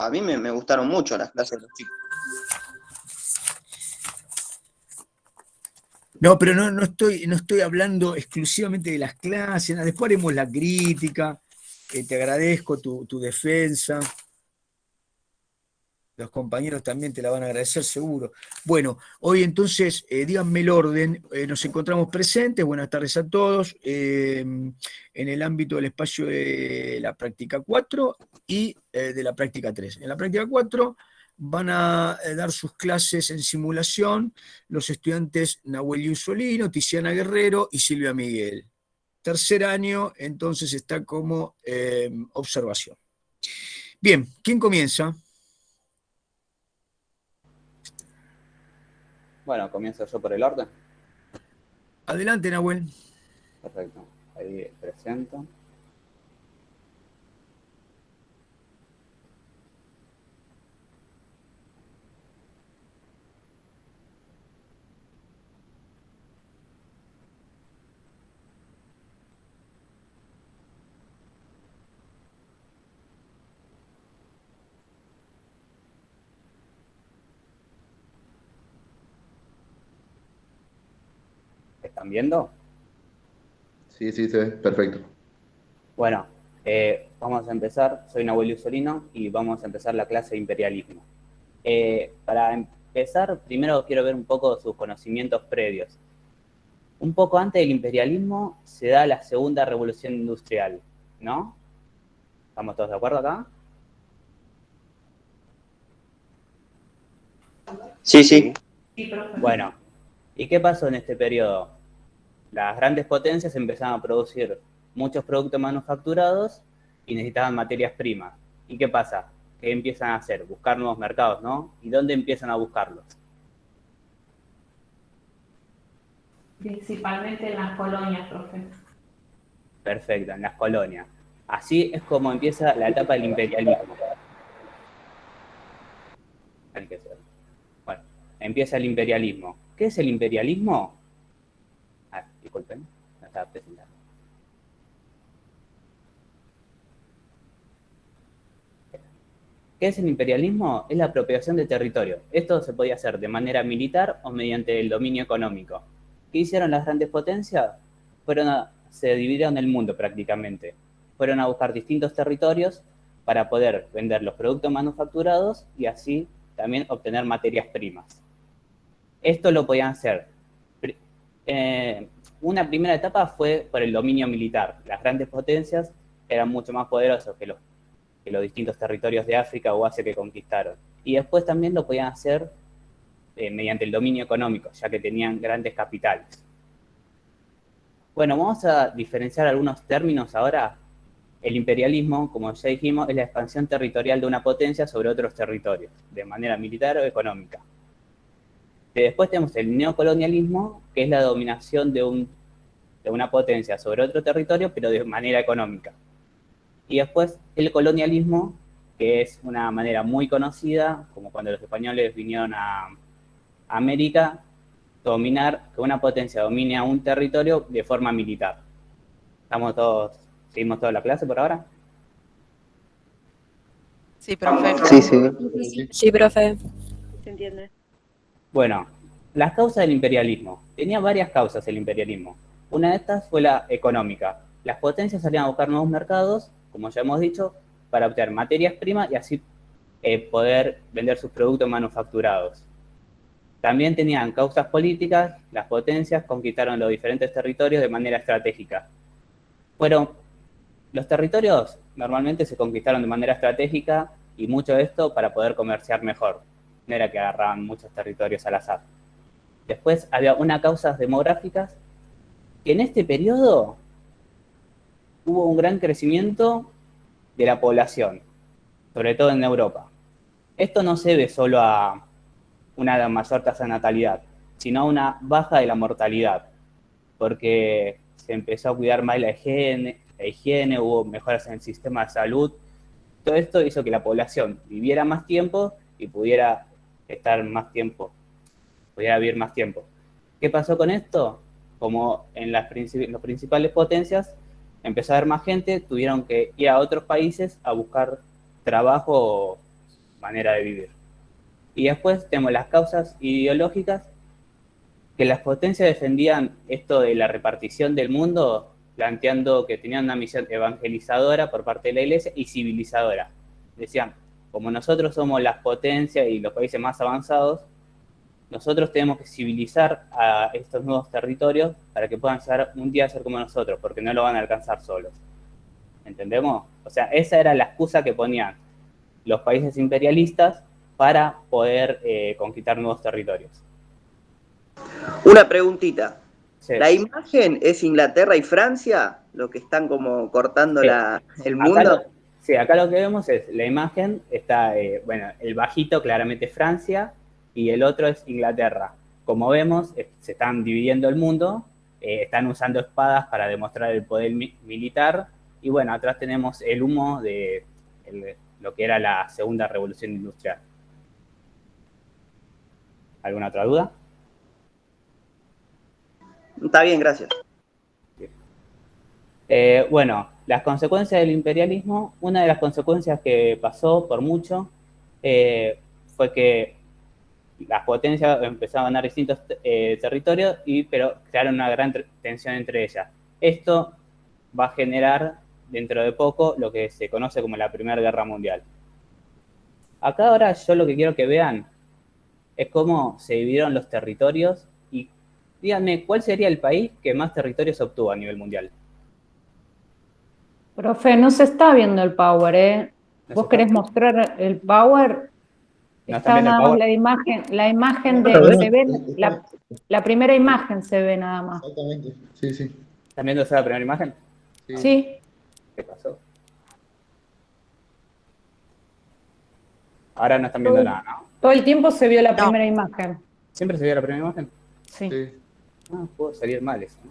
A mí me gustaron mucho las clases de los chicos. No, pero no estoy hablando exclusivamente de las clases, después haremos la crítica, te agradezco tu defensa, los compañeros también te la van a agradecer seguro. Bueno, hoy entonces, díganme el orden, nos encontramos presentes, buenas tardes a todos, en el ámbito del espacio de la práctica 4 y de la práctica 3. En la práctica 4 van a dar sus clases en simulación los estudiantes Nahuel Yusolino, Tiziana Guerrero y Silvia Miguel. Tercer año, entonces está como observación. Bien, ¿quién comienza? Bueno, comienzo yo por el orden. Adelante, Nahuel. Perfecto. Ahí presento. ¿Están viendo? Sí, se ve, perfecto. Bueno, vamos a empezar. Soy Nahuel Usolino y vamos a empezar la clase de imperialismo. Para empezar, primero quiero ver un poco sus conocimientos previos. Un poco antes del imperialismo se da la segunda revolución industrial, ¿no? ¿Estamos todos de acuerdo acá? Sí, sí. Bueno, ¿y qué pasó en este periodo? Las grandes potencias empezaron a producir muchos productos manufacturados y necesitaban materias primas. ¿Y qué pasa? ¿Qué empiezan a hacer? Buscar nuevos mercados, ¿no? ¿Y dónde empiezan a buscarlos? Principalmente en las colonias, profe. Perfecto, en las colonias. Así es como empieza la etapa del imperialismo. Bueno, empieza el imperialismo. ¿Qué es el imperialismo? Disculpen, no estaba presentando. ¿Qué es el imperialismo? Es la apropiación de territorio. Esto se podía hacer de manera militar o mediante el dominio económico. ¿Qué hicieron las grandes potencias? Se dividieron el mundo prácticamente. Fueron a buscar distintos territorios para poder vender los productos manufacturados y así también obtener materias primas. Esto lo podían hacer. Una primera etapa fue por el dominio militar. Las grandes potencias eran mucho más poderosos que los distintos territorios de África o Asia que conquistaron. Y después también lo podían hacer mediante el dominio económico, ya que tenían grandes capitales. Bueno, vamos a diferenciar algunos términos ahora. El imperialismo, como ya dijimos, es la expansión territorial de una potencia sobre otros territorios, de manera militar o económica. Después tenemos el neocolonialismo, que es la dominación de una potencia sobre otro territorio, pero de manera económica. Y después el colonialismo, que es una manera muy conocida, como cuando los españoles vinieron a América, que una potencia domine a un territorio de forma militar. ¿Seguimos toda la clase por ahora? Sí, profe. Sí, sí. Sí, profe. ¿Se entiende? Bueno, las causas del imperialismo. Tenía varias causas el imperialismo. Una de estas fue la económica. Las potencias salían a buscar nuevos mercados, como ya hemos dicho, para obtener materias primas y así poder vender sus productos manufacturados. También tenían causas políticas. Las potencias conquistaron los diferentes territorios de manera estratégica. Los territorios normalmente se conquistaron de manera estratégica y mucho de esto para poder comerciar mejor. No era que agarraban muchos territorios al azar. Después había unas causas demográficas, que en este periodo hubo un gran crecimiento de la población, sobre todo en Europa. Esto no se debe solo a una mayor tasa de natalidad, sino a una baja de la mortalidad, porque se empezó a cuidar más la higiene, hubo mejoras en el sistema de salud. Todo esto hizo que la población viviera más tiempo y pudiera vivir más tiempo. ¿Qué pasó con esto? Como en las principales potencias empezó a haber más gente, tuvieron que ir a otros países a buscar trabajo manera de vivir. Y después tenemos las causas ideológicas, que las potencias defendían esto de la repartición del mundo, planteando que tenían una misión evangelizadora por parte de la Iglesia y civilizadora. Decían, como nosotros somos las potencias y los países más avanzados, nosotros tenemos que civilizar a estos nuevos territorios para que puedan llegar un día a ser como nosotros, porque no lo van a alcanzar solos. ¿Entendemos? O sea, esa era la excusa que ponían los países imperialistas para poder conquistar nuevos territorios. Una preguntita. Sí. ¿La imagen es Inglaterra y Francia? Lo que están como cortando Sí. el mundo. Acá lo que vemos es la imagen, está, el bajito claramente es Francia y el otro es Inglaterra. Como vemos, se están dividiendo el mundo, están usando espadas para demostrar el poder militar, y bueno, atrás tenemos el humo de lo que era la segunda revolución industrial. ¿Alguna otra duda? Está bien, gracias. Las consecuencias del imperialismo, una de las consecuencias que pasó por mucho fue que las potencias empezaron a ganar distintos territorios, pero crearon una gran tensión entre ellas. Esto va a generar dentro de poco lo que se conoce como la Primera Guerra Mundial. Acá ahora yo lo que quiero que vean es cómo se dividieron los territorios y díganme, ¿cuál sería el país que más territorios obtuvo a nivel mundial? Profe, no se está viendo el power, ¿eh? ¿Vos querés mostrar el power? ¿No están Está viendo el nada más power? la imagen de... Se ve, la primera imagen se ve nada más. Exactamente. Sí, sí. ¿Están viendo esa primera imagen? Sí. ¿Qué pasó? Ahora no están viendo nada, ¿no? Todo el tiempo se vio la primera imagen. ¿Siempre se vio la primera imagen? Sí. Sí. Ah, pudo salir mal eso, ¿no?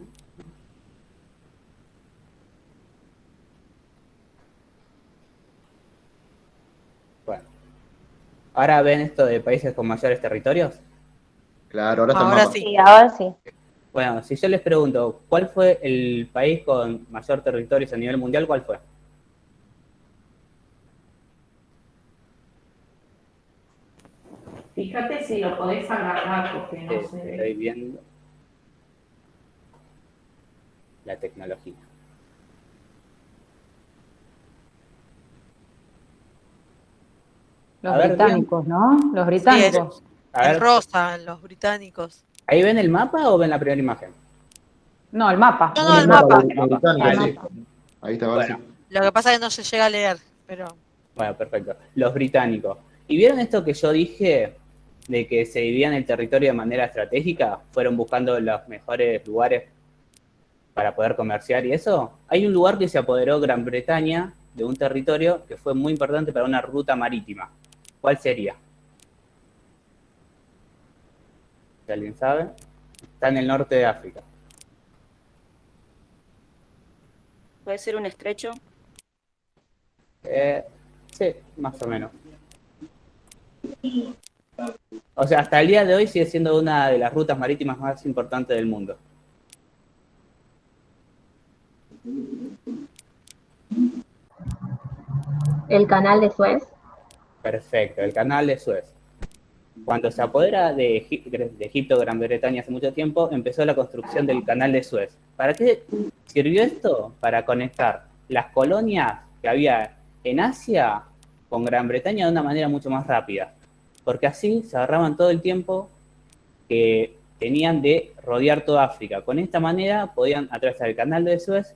Bueno. ¿Ahora ven esto de países con mayores territorios? Claro, ahora está el Ahora mapa. sí. Sí, ahora sí. Bueno, si yo les pregunto, ¿cuál fue el país con mayor territorios a nivel mundial? ¿Cuál fue? Fíjate si lo podés agarrar porque no se ve. Estoy viendo la tecnología. Los A ver, británicos, ¿no? Los británicos. A ver, En rosa, los británicos. ¿ahí ven el mapa o ven la primera imagen? No, el mapa. No, el el mapa. mapa. Los británicos, Ah, sí. sí. Ahí está, ahora Bueno. sí. Lo que pasa es que no se llega a leer, pero Bueno, perfecto. Los británicos. ¿Y vieron esto que yo dije de que se dividían el territorio de manera estratégica? Fueron buscando los mejores lugares para poder comerciar y eso. Hay un lugar que se apoderó Gran Bretaña de un territorio que fue muy importante para una ruta marítima. ¿Cuál sería? ¿Si alguien sabe? Está en el norte de África. ¿Puede ser un estrecho? Sí, más o menos. O sea, hasta el día de hoy sigue siendo una de las rutas marítimas más importantes del mundo. El canal de Suez. Perfecto, el canal de Suez. Cuando se apodera de Egipto, Gran Bretaña hace mucho tiempo, empezó la construcción del canal de Suez. ¿Para qué sirvió esto? Para conectar las colonias que había en Asia con Gran Bretaña de una manera mucho más rápida. Porque así se ahorraban todo el tiempo que tenían de rodear toda África. Con esta manera podían atravesar el canal de Suez,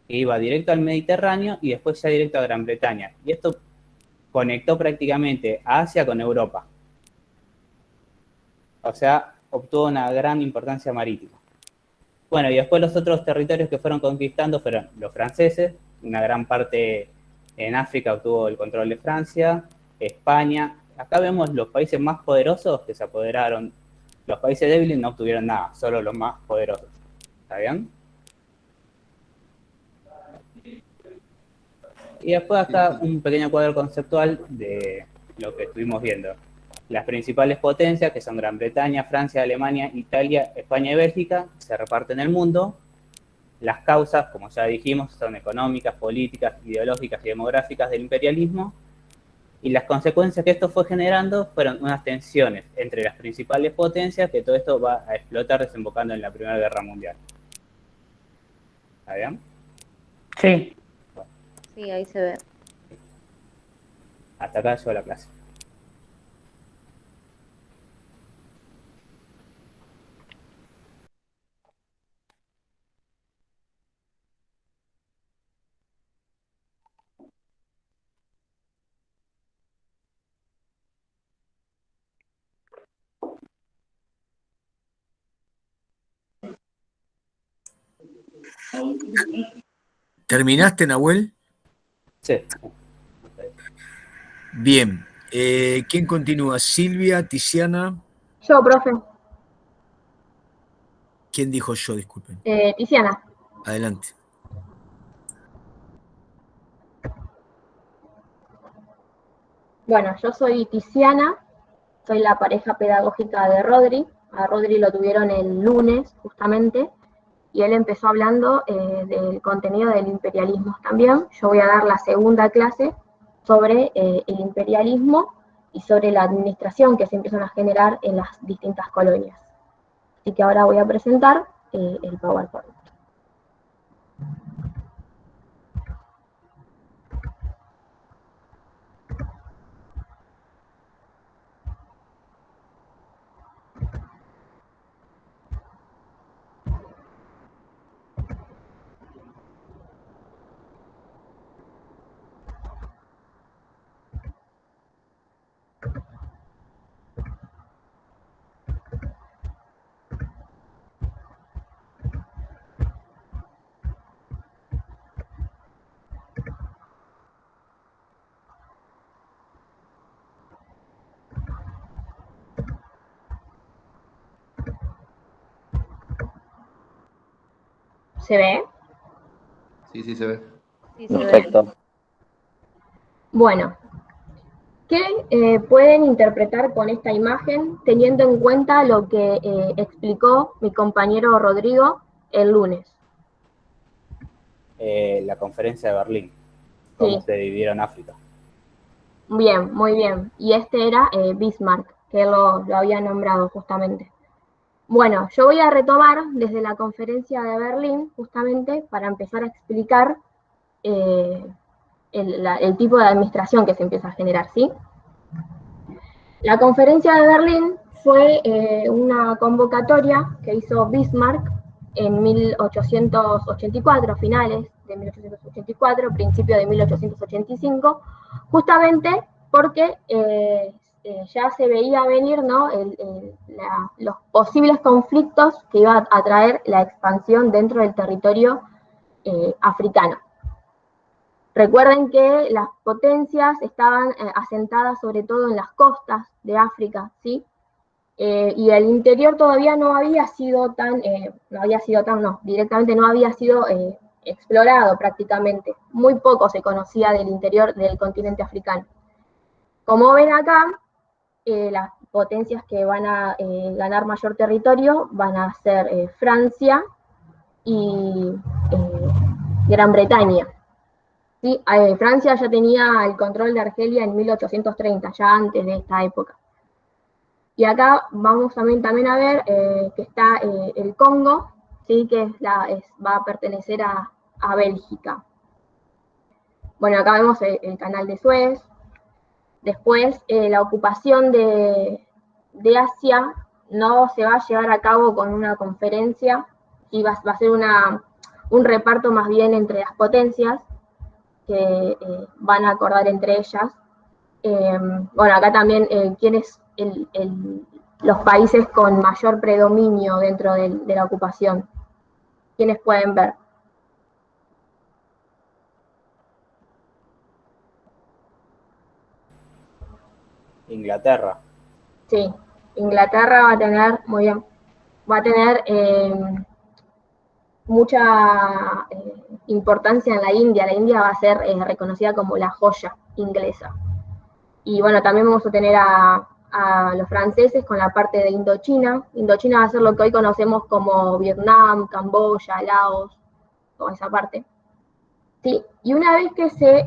que iba directo al Mediterráneo y después ya directo a Gran Bretaña. Y esto conectó prácticamente a Asia con Europa. O sea, obtuvo una gran importancia marítima. Bueno, y después los otros territorios que fueron conquistando fueron los franceses, una gran parte en África obtuvo el control de Francia, España. Acá vemos los países más poderosos que se apoderaron. Los países débiles no obtuvieron nada, solo los más poderosos. ¿Está bien? Y después acá un pequeño cuadro conceptual de lo que estuvimos viendo. Las principales potencias, que son Gran Bretaña, Francia, Alemania, Italia, España y Bélgica, se reparten el mundo. Las causas, como ya dijimos, son económicas, políticas, ideológicas y demográficas del imperialismo. Y las consecuencias que esto fue generando fueron unas tensiones entre las principales potencias, que todo esto va a explotar desembocando en la Primera Guerra Mundial. ¿Está bien? Sí. Sí, ahí se ve. Hasta acá llegó la clase. ¿Terminaste, Nahuel? Sí. Bien. ¿Quién continúa? ¿Silvia, Tiziana? Yo, profe. ¿Quién dijo yo? Disculpen. Tiziana. Adelante. Bueno, yo soy Tiziana, soy la pareja pedagógica de Rodri. A Rodri lo tuvieron el lunes, justamente, y él empezó hablando del contenido del imperialismo también. Yo voy a dar la segunda clase sobre el imperialismo y sobre la administración que se empiezan a generar en las distintas colonias. Así que ahora voy a presentar el PowerPoint. ¿Se ve? Sí, sí, se ve. Sí, se ve. Perfecto. Bueno, ¿qué pueden interpretar con esta imagen teniendo en cuenta lo que explicó mi compañero Rodrigo el lunes? La conferencia de Berlín. Cómo Sí, se dividieron África. bien, muy bien. Y este era Bismarck, que lo había nombrado justamente. Bueno, yo voy a retomar desde la conferencia de Berlín, justamente, para empezar a explicar el tipo de administración que se empieza a generar, ¿sí? La conferencia de Berlín fue una convocatoria que hizo Bismarck en 1884, finales de 1884, principio de 1885, justamente porque ya se veía venir, ¿no?, los posibles conflictos que iba a traer la expansión dentro del territorio africano. Recuerden que las potencias estaban asentadas sobre todo en las costas de África, ¿sí? Y el interior todavía no había sido directamente no había sido explorado prácticamente. Muy poco se conocía del interior del continente africano. Como ven acá, las potencias que van a ganar mayor territorio van a ser Francia y Gran Bretaña. Sí, Francia ya tenía el control de Argelia en 1830, ya antes de esta época. Y acá vamos también a ver que está el Congo, ¿sí?, que va a pertenecer a Bélgica. Bueno, acá vemos el canal de Suez. Después, la ocupación de Asia no se va a llevar a cabo con una conferencia, y va a ser un reparto más bien entre las potencias, que van a acordar entre ellas. Bueno, acá también quiénes los países con mayor predominio dentro de la ocupación. ¿Quiénes pueden ver? Inglaterra. Sí, Inglaterra va a tener, muy bien, va a tener mucha importancia en la India. La India va a ser reconocida como la joya inglesa. Y bueno, también vamos a tener a los franceses con la parte de Indochina. Indochina va a ser lo que hoy conocemos como Vietnam, Camboya, Laos, toda esa parte. Sí, y una vez que se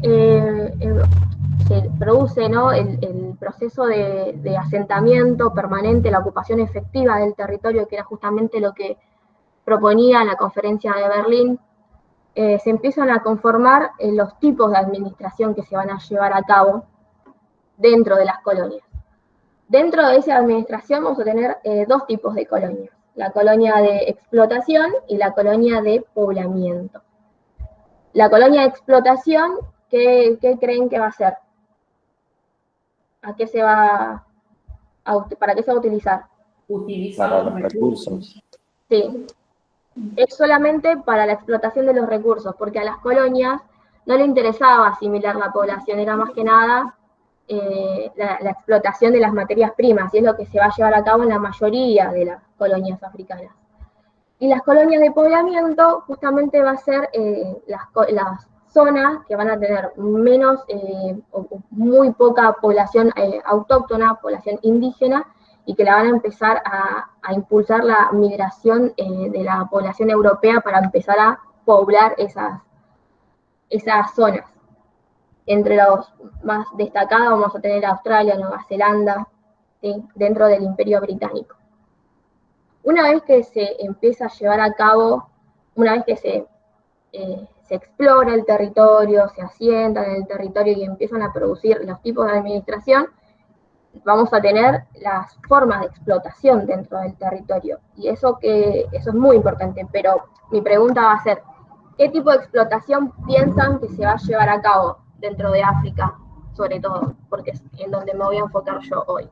se produce, ¿no?, el proceso de asentamiento permanente, la ocupación efectiva del territorio, que era justamente lo que proponía la conferencia de Berlín, se empiezan a conformar los tipos de administración que se van a llevar a cabo dentro de las colonias. Dentro de esa administración vamos a tener dos tipos de colonias: la colonia de explotación y la colonia de poblamiento. La colonia de explotación, ¿qué creen que va a ser? ¿Para qué se va a utilizar? Utilizar Para los los recursos. Sí, es solamente para la explotación de los recursos, porque a las colonias no le interesaba asimilar la población, era más que nada la explotación de las materias primas, y es lo que se va a llevar a cabo en la mayoría de las colonias africanas. Y las colonias de poblamiento justamente va a ser las zonas que van a tener menos o muy poca población autóctona, población indígena, y que la van a empezar a impulsar la migración de la población europea para empezar a poblar esas zonas. Entre los más destacados vamos a tener Australia, Nueva Zelanda, ¿sí?, dentro del Imperio Británico. Una vez que se empieza a llevar a cabo, una vez que se explora el territorio, se asientan en el territorio y empiezan a producir los tipos de administración, vamos a tener las formas de explotación dentro del territorio. Y eso es muy importante, pero mi pregunta va a ser, ¿qué tipo de explotación piensan que se va a llevar a cabo dentro de África, sobre todo? Porque es en donde me voy a enfocar yo hoy.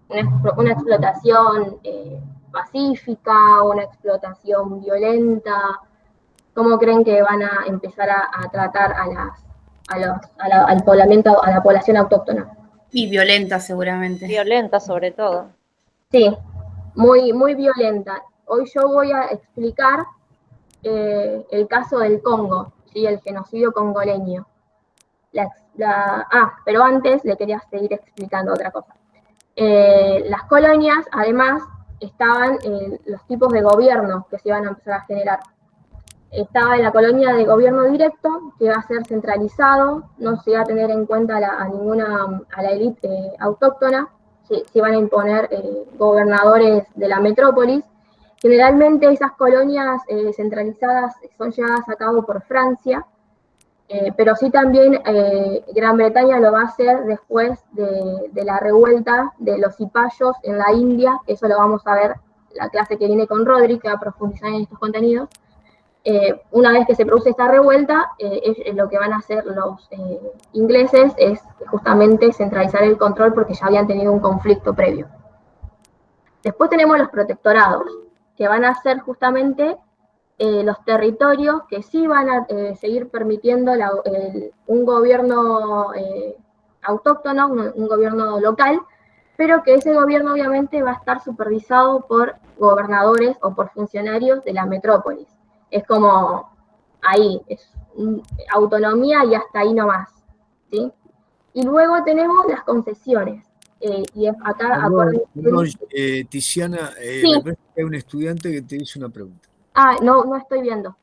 Una explotación pacífica, una explotación violenta. ¿Cómo creen que van a empezar a tratar al poblamiento, a la población autóctona? Y violenta, seguramente. Violenta sobre todo. Sí, muy, muy violenta. Hoy yo voy a explicar el caso del Congo, ¿sí?, el genocidio congoleño. Pero antes le quería seguir explicando otra cosa. Las colonias, además, estaban los tipos de gobierno que se iban a empezar a generar. Estaba en la colonia de gobierno directo, que iba a ser centralizado, no se iba a tener en cuenta a la élite autóctona, se iban a imponer gobernadores de la metrópolis. Generalmente esas colonias centralizadas son llevadas a cabo por Francia, pero sí también Gran Bretaña lo va a hacer después de la revuelta de los cipayos en la India. Eso lo vamos a ver la clase que viene con Rodri, que va a profundizar en estos contenidos. Una vez que se produce esta revuelta, lo que van a hacer los ingleses es justamente centralizar el control, porque ya habían tenido un conflicto previo. Después tenemos los protectorados, que van a ser justamente los territorios que sí van a seguir permitiendo un gobierno autóctono, un gobierno local, pero que ese gobierno obviamente va a estar supervisado por gobernadores o por funcionarios de la metrópolis. Es como ahí, es autonomía y hasta ahí nomás, ¿sí? Y luego tenemos las concesiones. Y acá, perdón, Tiziana, sí. Me parece que hay un estudiante que te hizo una pregunta. No estoy viendo.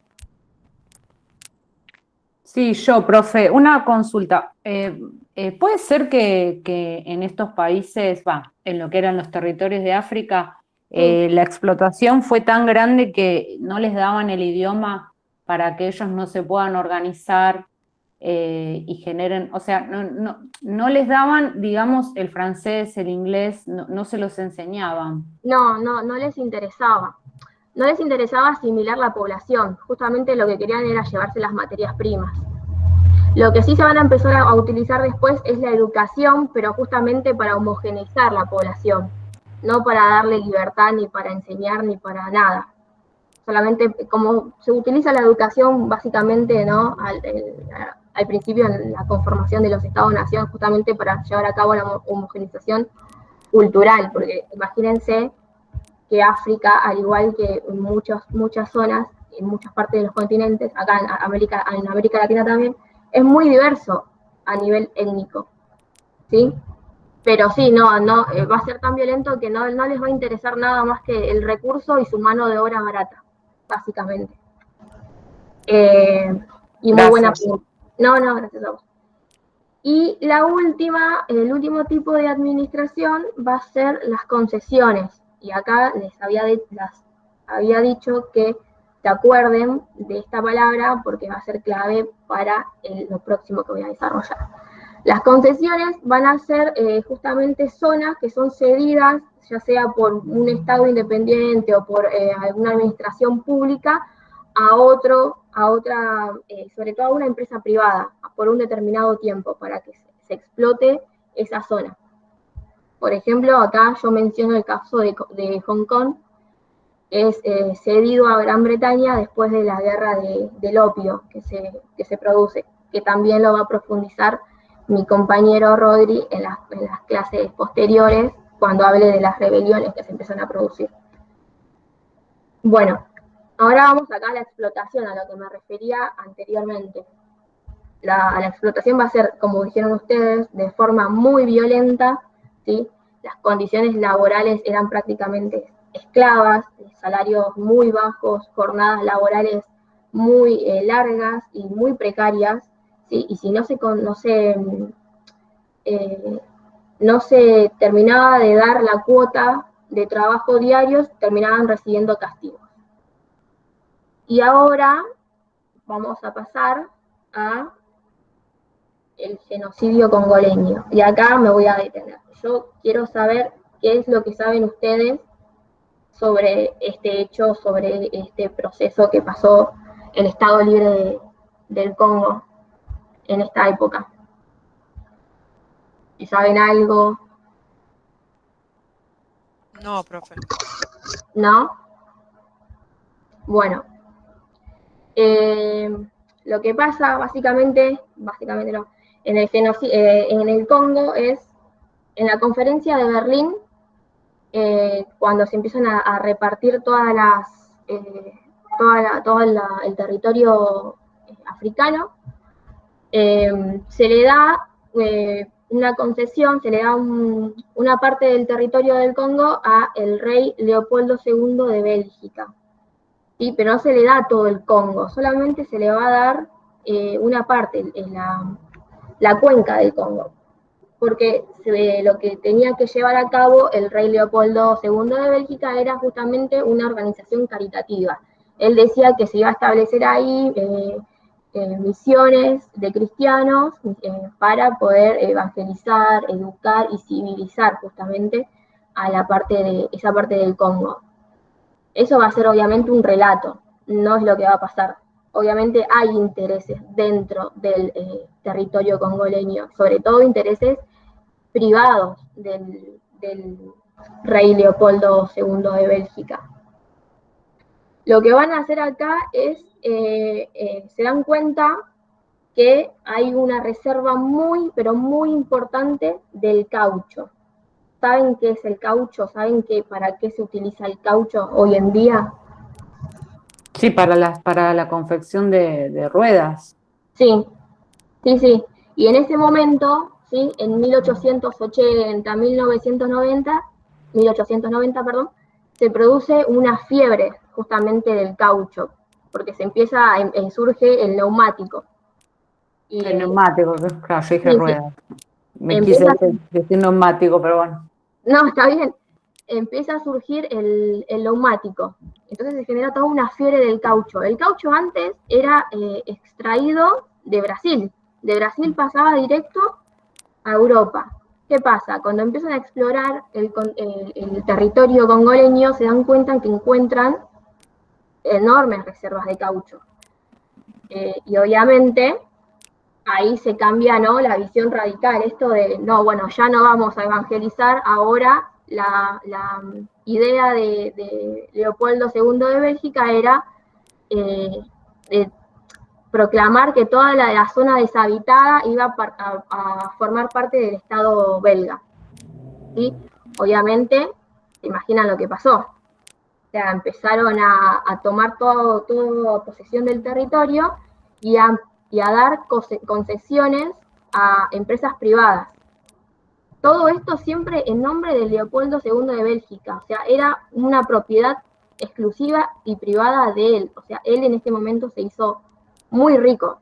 Sí, yo, profe, una consulta. ¿Puede ser que en estos países, en lo que eran los territorios de África, la explotación fue tan grande que no les daban el idioma para que ellos no se puedan organizar y generen, o sea, no les daban, digamos, el francés, el inglés, no se los enseñaban? No les interesaba. No les interesaba asimilar la población, justamente lo que querían era llevarse las materias primas. Lo que sí se van a empezar a utilizar después es la educación, pero justamente para homogeneizar la población, no para darle libertad, ni para enseñar, ni para nada. Solamente como se utiliza la educación básicamente, ¿no?, al principio en la conformación de los Estados-nación, justamente para llevar a cabo la homogenización cultural, porque imagínense que África, al igual que en muchas zonas, en muchas partes de los continentes, acá en América Latina también, es muy diverso a nivel étnico, ¿sí? Pero sí, va a ser tan violento que no les va a interesar nada más que el recurso y su mano de obra barata, básicamente. Y muy buena pregunta. No, gracias a vos. Y la última, el último tipo de administración va a ser las concesiones. Y acá les había dicho que se acuerden de esta palabra porque va a ser clave para lo próximo que voy a desarrollar. Las concesiones van a ser justamente zonas que son cedidas, ya sea por un Estado independiente o por alguna administración pública, a otra, sobre todo a una empresa privada, por un determinado tiempo, para que se explote esa zona. Por ejemplo, acá yo menciono el caso de Hong Kong, es cedido a Gran Bretaña después de la guerra del opio que se produce, que también lo va a profundizar mi compañero Rodri en las clases posteriores, cuando hable de las rebeliones que se empiezan a producir. Bueno, ahora vamos acá a la explotación, a lo que me refería anteriormente. La explotación va a ser, como dijeron ustedes, de forma muy violenta, ¿sí? Las condiciones laborales eran prácticamente esclavas, salarios muy bajos, jornadas laborales muy largas y muy precarias, ¿sí? Y si no se terminaba de dar la cuota de trabajo diarios, terminaban recibiendo castigos. Y ahora vamos a pasar a el genocidio congoleño. Y acá me voy a detener. Yo quiero saber qué es lo que saben ustedes sobre este hecho, sobre este proceso que pasó en el Estado Libre del Congo en esta época. Si saben algo. No, profe. ¿No? Bueno. Lo que pasa, básicamente no, en el Congo es, en la conferencia de Berlín, cuando se empiezan a repartir todo el territorio africano, se le da una concesión, se le da una parte del territorio del Congo a el rey Leopoldo II de Bélgica. ¿Sí? Pero no se le da todo el Congo, solamente se le va a dar una parte, la cuenca del Congo, porque lo que tenía que llevar a cabo el rey Leopoldo II de Bélgica era justamente una organización caritativa. Él decía que se iba a establecer ahí misiones de cristianos para poder evangelizar, educar y civilizar justamente a esa parte del Congo. Eso va a ser obviamente un relato, no es lo que va a pasar. Obviamente hay intereses dentro del territorio congoleño, sobre todo intereses privados del rey Leopoldo II de Bélgica. Lo que van a hacer acá es, se dan cuenta que hay una reserva muy, pero muy importante del caucho. ¿Saben qué es el caucho? ¿Saben para qué se utiliza el caucho hoy en día? Sí, para la confección de ruedas. Sí. Y en ese momento, ¿sí? En 1890, se produce una fiebre justamente del caucho, porque surge el neumático. El neumático, claro, yo dije ruedas. Me quise decir neumático, pero bueno. No, está bien. Empieza a surgir el neumático. Entonces se genera toda una fiebre del caucho. El caucho antes era extraído de Brasil. De Brasil pasaba directo a Europa. ¿Qué pasa? Cuando empiezan a explorar el territorio congoleño, se dan cuenta que encuentran enormes reservas de caucho. Y obviamente ahí se cambia, ¿no?, la visión radical, esto de, no, bueno, ya no vamos a evangelizar, ahora la idea de Leopoldo II de Bélgica era proclamar que toda la zona deshabitada iba a formar parte del Estado belga. ¿Sí? Obviamente, se imaginan lo que pasó. O sea, empezaron a tomar toda posesión del territorio y a dar concesiones a empresas privadas. Todo esto siempre en nombre de Leopoldo II de Bélgica, o sea, era una propiedad exclusiva y privada de él. O sea, él en este momento se hizo muy rico,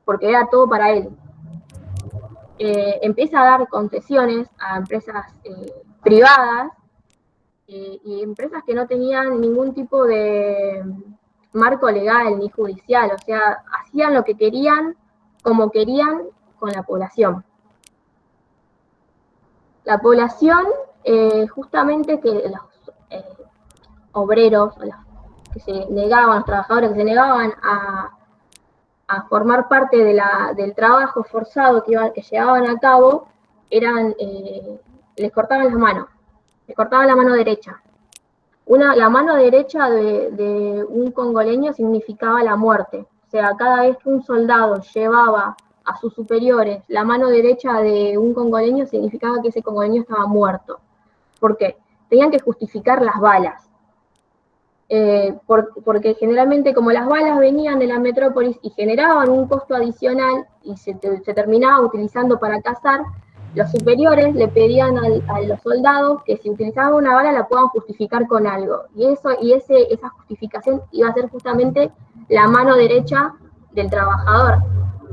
porque era todo para él. empieza a dar concesiones a empresas privadas y empresas que no tenían ningún tipo de marco legal ni judicial, o sea, hacían lo que querían, como querían con la población. La población, justamente que los obreros, que se negaban, los trabajadores que se negaban a formar parte del trabajo forzado que llevaban a cabo, les cortaban las manos, les cortaban la mano derecha. La mano derecha de un congoleño significaba la muerte. O sea, cada vez que un soldado llevaba a sus superiores la mano derecha de un congoleño, significaba que ese congoleño estaba muerto. ¿Por qué? Tenían que justificar las balas. Porque generalmente, como las balas venían de la metrópolis y generaban un costo adicional y se terminaba utilizando para cazar, los superiores le pedían a los soldados que si utilizaban una bala la puedan justificar con algo. Y esa justificación iba a ser justamente la mano derecha del trabajador.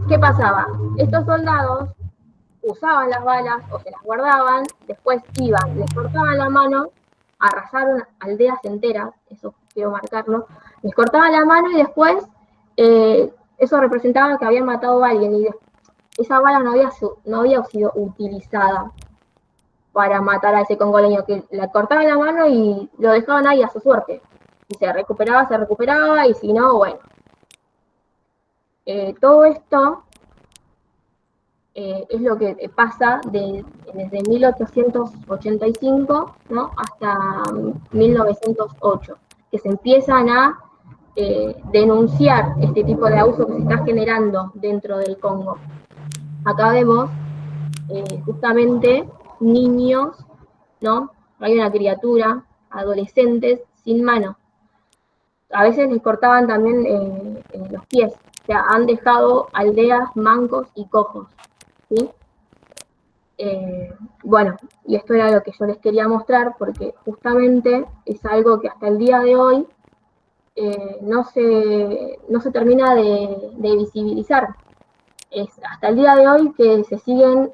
¿Qué pasaba? Estos soldados usaban las balas o se las guardaban, después iban, les cortaban la mano, arrasaron aldeas enteras, eso quiero marcarlo, les cortaban la mano y después eso representaba que habían matado a alguien y esa bala no había sido utilizada para matar a ese congoleño, que le cortaban la mano y lo dejaban ahí a su suerte. Si se recuperaba, y si no, bueno. Todo esto es lo que pasa desde 1885, ¿no?, hasta 1908, que se empiezan a denunciar este tipo de abuso que se está generando dentro del Congo. Acá vemos justamente niños, ¿no? Hay una criatura, adolescentes sin mano. A veces les cortaban también los pies, o sea, han dejado aldeas mancos y cojos, ¿sí? Bueno, y esto era lo que yo les quería mostrar, porque justamente es algo que hasta el día de hoy no se termina de visibilizar. Es hasta el día de hoy que se siguen,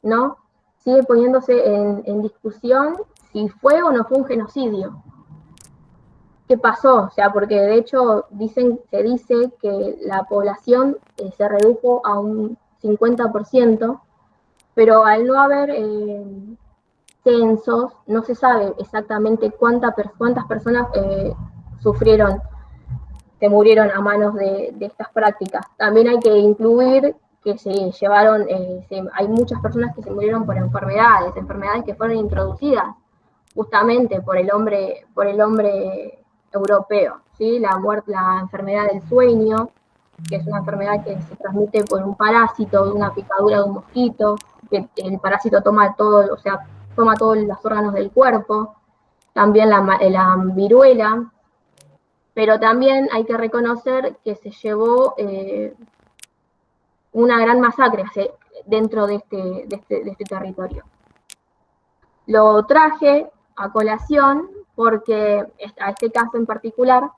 ¿no? Sigue poniéndose en discusión si fue o no fue un genocidio. ¿Qué pasó? O sea, porque de hecho se dice que la población se redujo a un 50%, pero al no haber censos, no se sabe exactamente cuántas personas sufrieron, se murieron a manos de estas prácticas. También hay que incluir que se llevaron, hay muchas personas que se murieron por enfermedades que fueron introducidas justamente por el hombre europeo, ¿sí? La enfermedad del sueño, que es una enfermedad que se transmite por un parásito, una picadura de un mosquito, que el parásito toma todos los órganos del cuerpo. También la viruela. Pero también hay que reconocer que se llevó una gran masacre dentro de este territorio. Lo traje a colación a este caso en particular,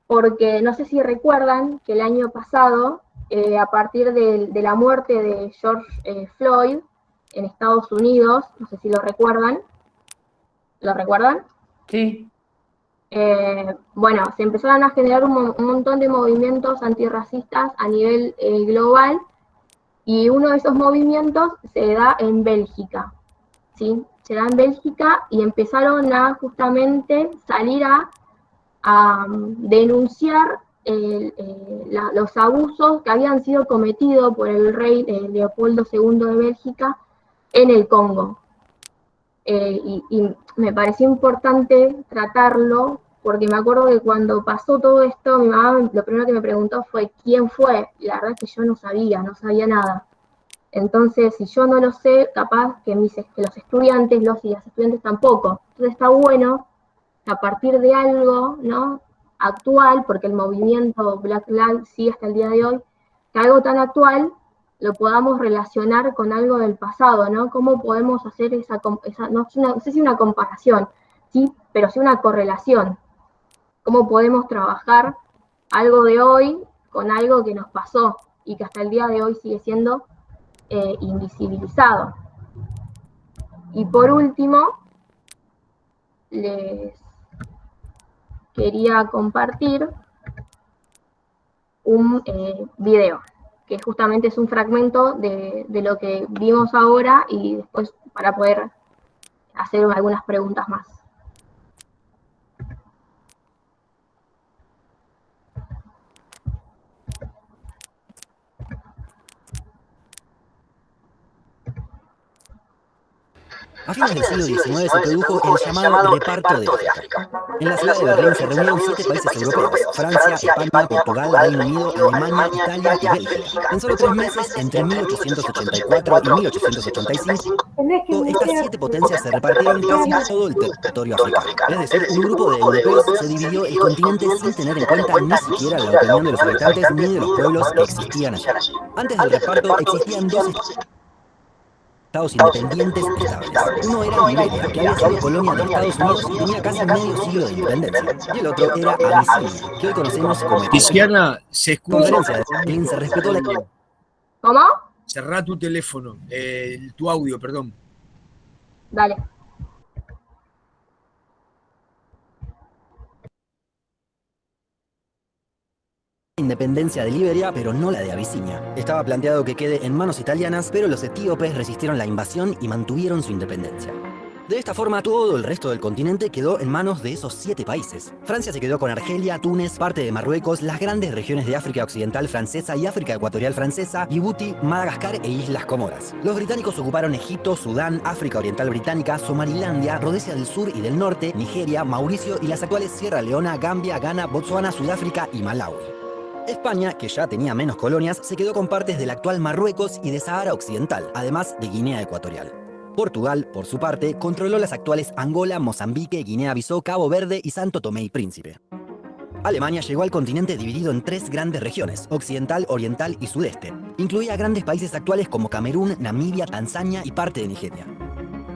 porque no sé si recuerdan que el año pasado, a partir de la muerte de George Floyd en Estados Unidos, no sé si lo recuerdan. ¿Lo recuerdan? Sí. Bueno, se empezaron a generar un montón de movimientos antirracistas a nivel global, y uno de esos movimientos se da en Bélgica, ¿sí? Se da en Bélgica y empezaron a justamente salir a denunciar los abusos que habían sido cometidos por el rey Leopoldo II de Bélgica en el Congo. Y me pareció importante tratarlo, porque me acuerdo que cuando pasó todo esto, mi mamá lo primero que me preguntó fue ¿quién fue? Y la verdad es que yo no sabía nada. Entonces, si yo no lo sé, capaz que los estudiantes, y las estudiantes tampoco. Entonces está bueno, a partir de algo, ¿no?, actual, porque el movimiento Black Lives sigue hasta el día de hoy, que algo tan actual lo podamos relacionar con algo del pasado, ¿no? ¿Cómo podemos hacer no sé si una comparación, sí, pero sí una correlación? ¿Cómo podemos trabajar algo de hoy con algo que nos pasó y que hasta el día de hoy sigue siendo invisibilizado. Y por último, les quería compartir un video, que justamente es un fragmento de lo que vimos ahora y después para poder hacer algunas preguntas más. A fines del siglo XIX se produjo el llamado Reparto de África. En la ciudad de Berlín se reunieron 7 países europeos: Francia, España, Portugal, Reino Unido, Alemania, Italia y Bélgica. En solo 3 meses, entre 1884 y 1885, estas 7 potencias se repartieron casi todo el territorio africano. Es decir, un grupo de europeos se dividió el continente sin tener en cuenta ni siquiera la opinión de los habitantes ni de los pueblos que existían allí. Antes del reparto existían 2 estados independientes estables. Uno era Liberia, que había sido colonia de Estados Unidos y tenía casi medio siglo de independencia. Y el otro era Abisinia, que hoy conocemos como Etiopía. Cristiana, se escucha. Conferencia de Berlín se respetó la... ¿Cómo? Cerrá tu teléfono, tu audio, perdón. Dale. Independencia de Liberia, pero no la de Abisinia. Estaba planteado que quede en manos italianas, pero los etíopes resistieron la invasión y mantuvieron su independencia. De esta forma, todo el resto del continente quedó en manos de esos 7 países. Francia se quedó con Argelia, Túnez, parte de Marruecos, las grandes regiones de África Occidental francesa y África Ecuatorial francesa, Djibouti, Madagascar e Islas Comoras. Los británicos ocuparon Egipto, Sudán, África Oriental Británica, Somalilandia, Rodesia del Sur y del Norte, Nigeria, Mauricio y las actuales Sierra Leona, Gambia, Ghana, Botsuana, Sudáfrica y Malawi. España, que ya tenía menos colonias, se quedó con partes del actual Marruecos y de Sahara Occidental, además de Guinea Ecuatorial. Portugal, por su parte, controló las actuales Angola, Mozambique, Guinea-Bissau, Cabo Verde y Santo Tomé y Príncipe. Alemania llegó al continente dividido en 3 grandes regiones: occidental, oriental y sudeste. Incluía grandes países actuales como Camerún, Namibia, Tanzania y parte de Nigeria.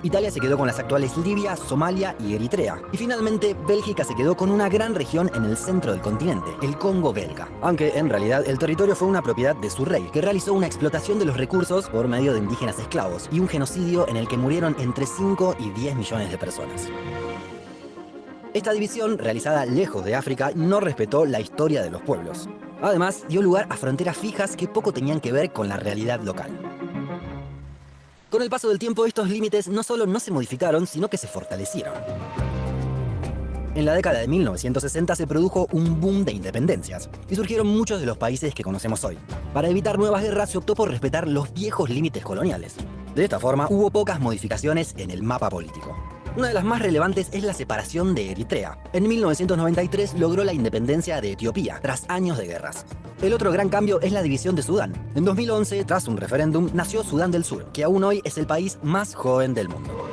Italia se quedó con las actuales Libia, Somalia y Eritrea. Y finalmente, Bélgica se quedó con una gran región en el centro del continente, el Congo belga. Aunque en realidad el territorio fue una propiedad de su rey, que realizó una explotación de los recursos por medio de indígenas esclavos y un genocidio en el que murieron entre 5 y 10 millones de personas. Esta división, realizada lejos de África, no respetó la historia de los pueblos. Además, dio lugar a fronteras fijas que poco tenían que ver con la realidad local. Con el paso del tiempo, estos límites no solo no se modificaron, sino que se fortalecieron. En la década de 1960 se produjo un boom de independencias, y surgieron muchos de los países que conocemos hoy. Para evitar nuevas guerras se optó por respetar los viejos límites coloniales. De esta forma, hubo pocas modificaciones en el mapa político. Una de las más relevantes es la separación de Eritrea. En 1993 logró la independencia de Etiopía, tras años de guerras. El otro gran cambio es la división de Sudán. En 2011, tras un referéndum, nació Sudán del Sur, que aún hoy es el país más joven del mundo.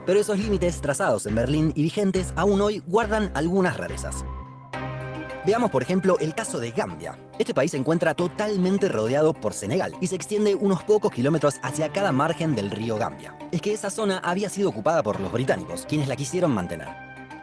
Pero esos límites trazados en Berlín y vigentes aún hoy guardan algunas rarezas. Veamos por ejemplo el caso de Gambia. Este país se encuentra totalmente rodeado por Senegal y se extiende unos pocos kilómetros hacia cada margen del río Gambia. Es que esa zona había sido ocupada por los británicos, quienes la quisieron mantener.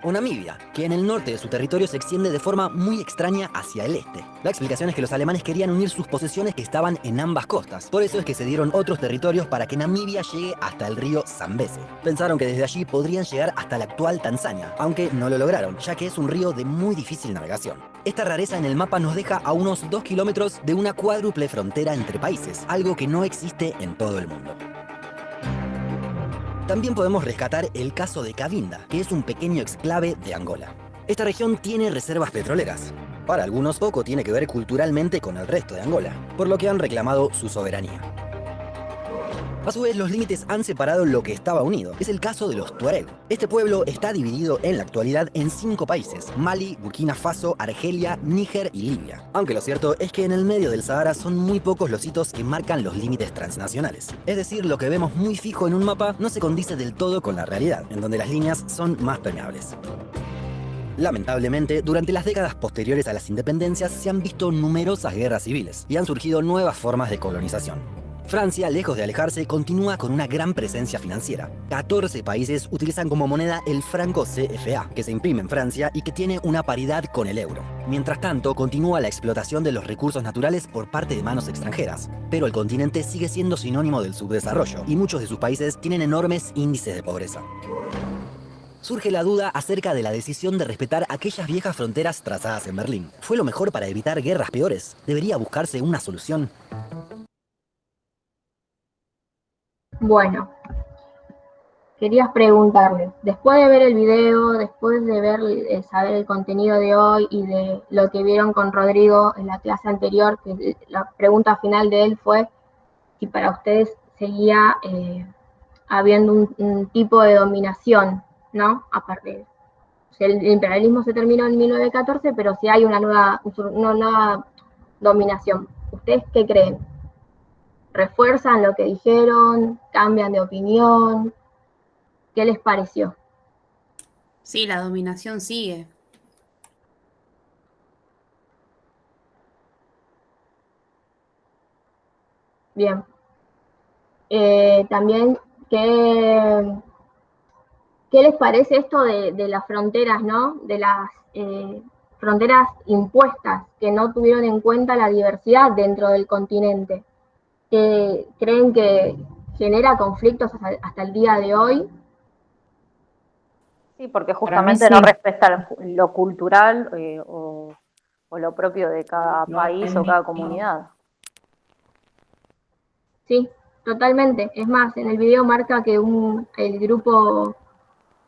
O Namibia, que en el norte de su territorio se extiende de forma muy extraña hacia el este. La explicación es que los alemanes querían unir sus posesiones que estaban en ambas costas. Por eso es que se dieron otros territorios para que Namibia llegue hasta el río Zambeze. Pensaron que desde allí podrían llegar hasta la actual Tanzania, aunque no lo lograron, ya que es un río de muy difícil navegación. Esta rareza en el mapa nos deja a unos 2 kilómetros de una cuádruple frontera entre países, algo que no existe en todo el mundo. También podemos rescatar el caso de Cabinda, que es un pequeño exclave de Angola. Esta región tiene reservas petroleras. Para algunos poco tiene que ver culturalmente con el resto de Angola, por lo que han reclamado su soberanía. A su vez, los límites han separado lo que estaba unido. Es el caso de los Tuareg. Este pueblo está dividido en la actualidad en 5 países: Mali, Burkina Faso, Argelia, Níger y Libia. Aunque lo cierto es que en el medio del Sahara son muy pocos los hitos que marcan los límites transnacionales. Es decir, lo que vemos muy fijo en un mapa no se condice del todo con la realidad, en donde las líneas son más permeables. Lamentablemente, durante las décadas posteriores a las independencias se han visto numerosas guerras civiles y han surgido nuevas formas de colonización. Francia, lejos de alejarse, continúa con una gran presencia financiera. 14 países utilizan como moneda el franco CFA, que se imprime en Francia y que tiene una paridad con el euro. Mientras tanto, continúa la explotación de los recursos naturales por parte de manos extranjeras. Pero el continente sigue siendo sinónimo del subdesarrollo, y muchos de sus países tienen enormes índices de pobreza. Surge la duda acerca de la decisión de respetar aquellas viejas fronteras trazadas en Berlín. ¿Fue lo mejor para evitar guerras peores? ¿Debería buscarse una solución? Bueno, quería preguntarles, después de ver el video, después de ver, saber el contenido de hoy y de lo que vieron con Rodrigo en la clase anterior, que la pregunta final de él fue si para ustedes seguía habiendo un tipo de dominación, ¿no? Aparte, el imperialismo se terminó en 1914, pero si hay una nueva dominación. ¿Ustedes qué creen? ¿Refuerzan lo que dijeron? ¿Cambian de opinión? ¿Qué les pareció? Sí, la dominación sigue. Bien. También, ¿qué les parece esto de las fronteras, ¿no? De las fronteras impuestas, que no tuvieron en cuenta la diversidad dentro del continente? ¿Que creen que genera conflictos hasta el día de hoy? Sí, porque Para mí justamente no sí. respeta lo cultural o lo propio de cada país o cada comunidad. Sí, totalmente. Es más, en el video marca que el grupo,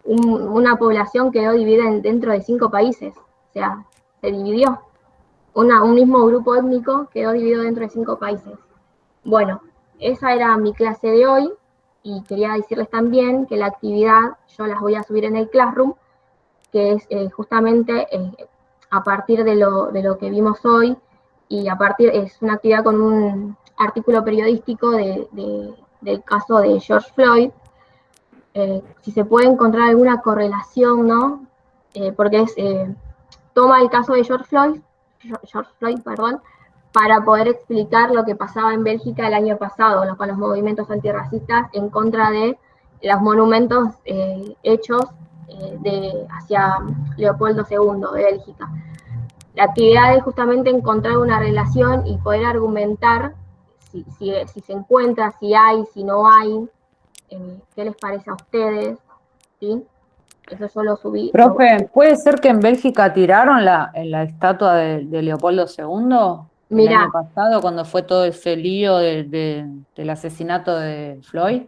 una población quedó dividida dentro de 5 países. O sea, se dividió. Un mismo grupo étnico quedó dividido dentro de 5 países. Bueno, esa era mi clase de hoy y quería decirles también que la actividad yo las voy a subir en el Classroom, que es justamente a partir de lo que vimos hoy y es una actividad con un artículo periodístico del caso de George Floyd. Si se puede encontrar alguna correlación, ¿no? Porque toma el caso de George Floyd, perdón, para poder explicar lo que pasaba en Bélgica el año pasado, con los movimientos antirracistas en contra de los monumentos hechos hacia Leopoldo II de Bélgica. La actividad es justamente encontrar una relación y poder argumentar si se encuentra, si hay, si no hay, qué les parece a ustedes, ¿sí? Eso yo lo subí. Profe, ¿puede ser que en Bélgica tiraron la estatua de Leopoldo II el Mirá, año pasado, cuando fue todo ese lío del asesinato de Floyd?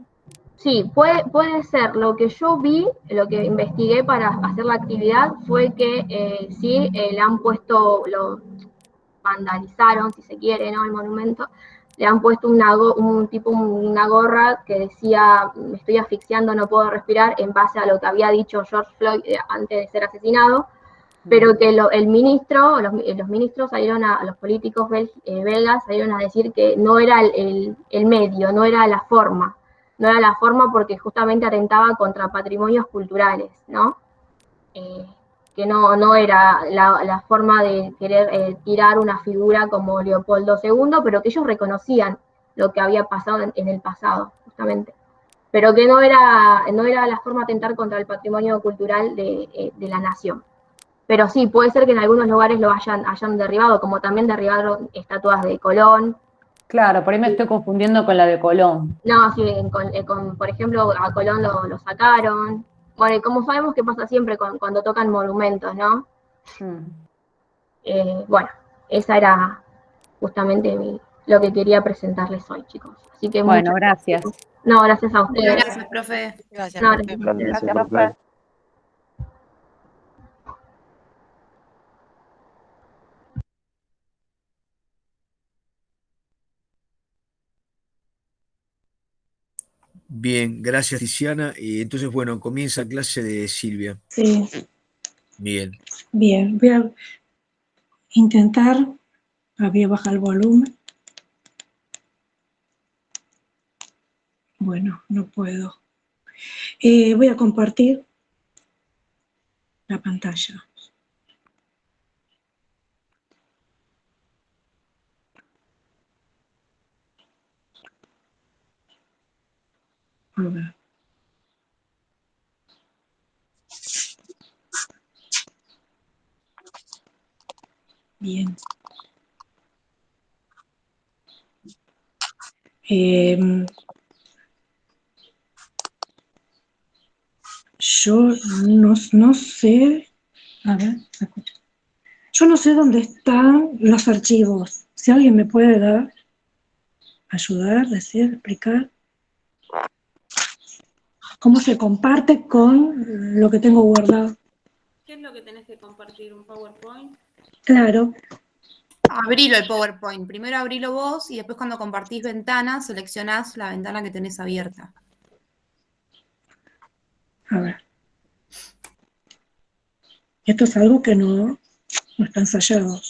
sí, puede ser. Lo que yo vi, lo que investigué para hacer la actividad fue que sí, le han puesto, lo vandalizaron, si se quiere, ¿no? El monumento. Le han puesto una gorra que decía, me estoy asfixiando, no puedo respirar, en base a lo que había dicho George Floyd antes de ser asesinado, pero que el ministro, los ministros salieron los políticos belgas salieron a decir que no era el medio, no era la forma, porque justamente atentaba contra patrimonios culturales, ¿no? Que no era la forma de querer tirar una figura como Leopoldo II, pero que ellos reconocían lo que había pasado en el pasado, justamente. Pero que no era la forma de atentar contra el patrimonio cultural de la nación. Pero sí, puede ser que en algunos lugares lo hayan derribado, como también derribaron estatuas de Colón. Claro, por ahí me estoy confundiendo con la de Colón. No, sí, por ejemplo, a Colón lo sacaron. Bueno, y como sabemos que pasa siempre cuando tocan monumentos, ¿no? Bueno, esa era justamente lo que quería presentarles hoy, chicos. Así que Bueno, gracias. No, gracias a ustedes. Gracias, profe. Gracias, No, profe. Gracias, profe. Bien, gracias Tiziana. Y entonces, bueno, comienza clase de Silvia. Sí, Bien. bien. Voy a intentar, voy a bajar el volumen. Bueno, no puedo. Voy a compartir la pantalla. A ver. Bien. Yo no sé, a ver, escucha. Yo no sé dónde están los archivos. Si alguien me puede dar, ayudar, decir, explicar cómo se comparte con lo que tengo guardado. ¿Qué es lo que tenés que compartir? ¿Un PowerPoint? Claro. Abrilo el PowerPoint. Primero abrilo vos y después cuando compartís ventanas, seleccionás la ventana que tenés abierta. A ver. Esto es algo que no está ensayado.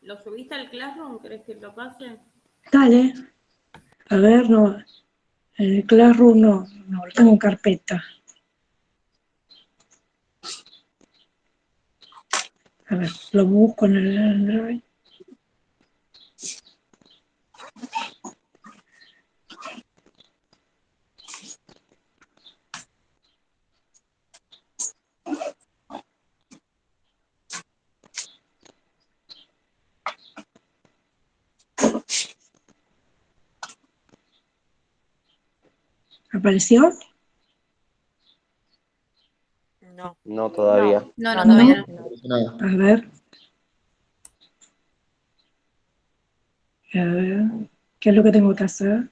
¿Lo subiste al Classroom? ¿Querés que lo pase? Dale. A ver, no. En el Classroom no, lo tengo en carpeta. A ver, lo busco en el Android. ¿Apareció? No. No todavía. No, todavía no. Nada. A ver. A ver. ¿Qué es lo que tengo que hacer?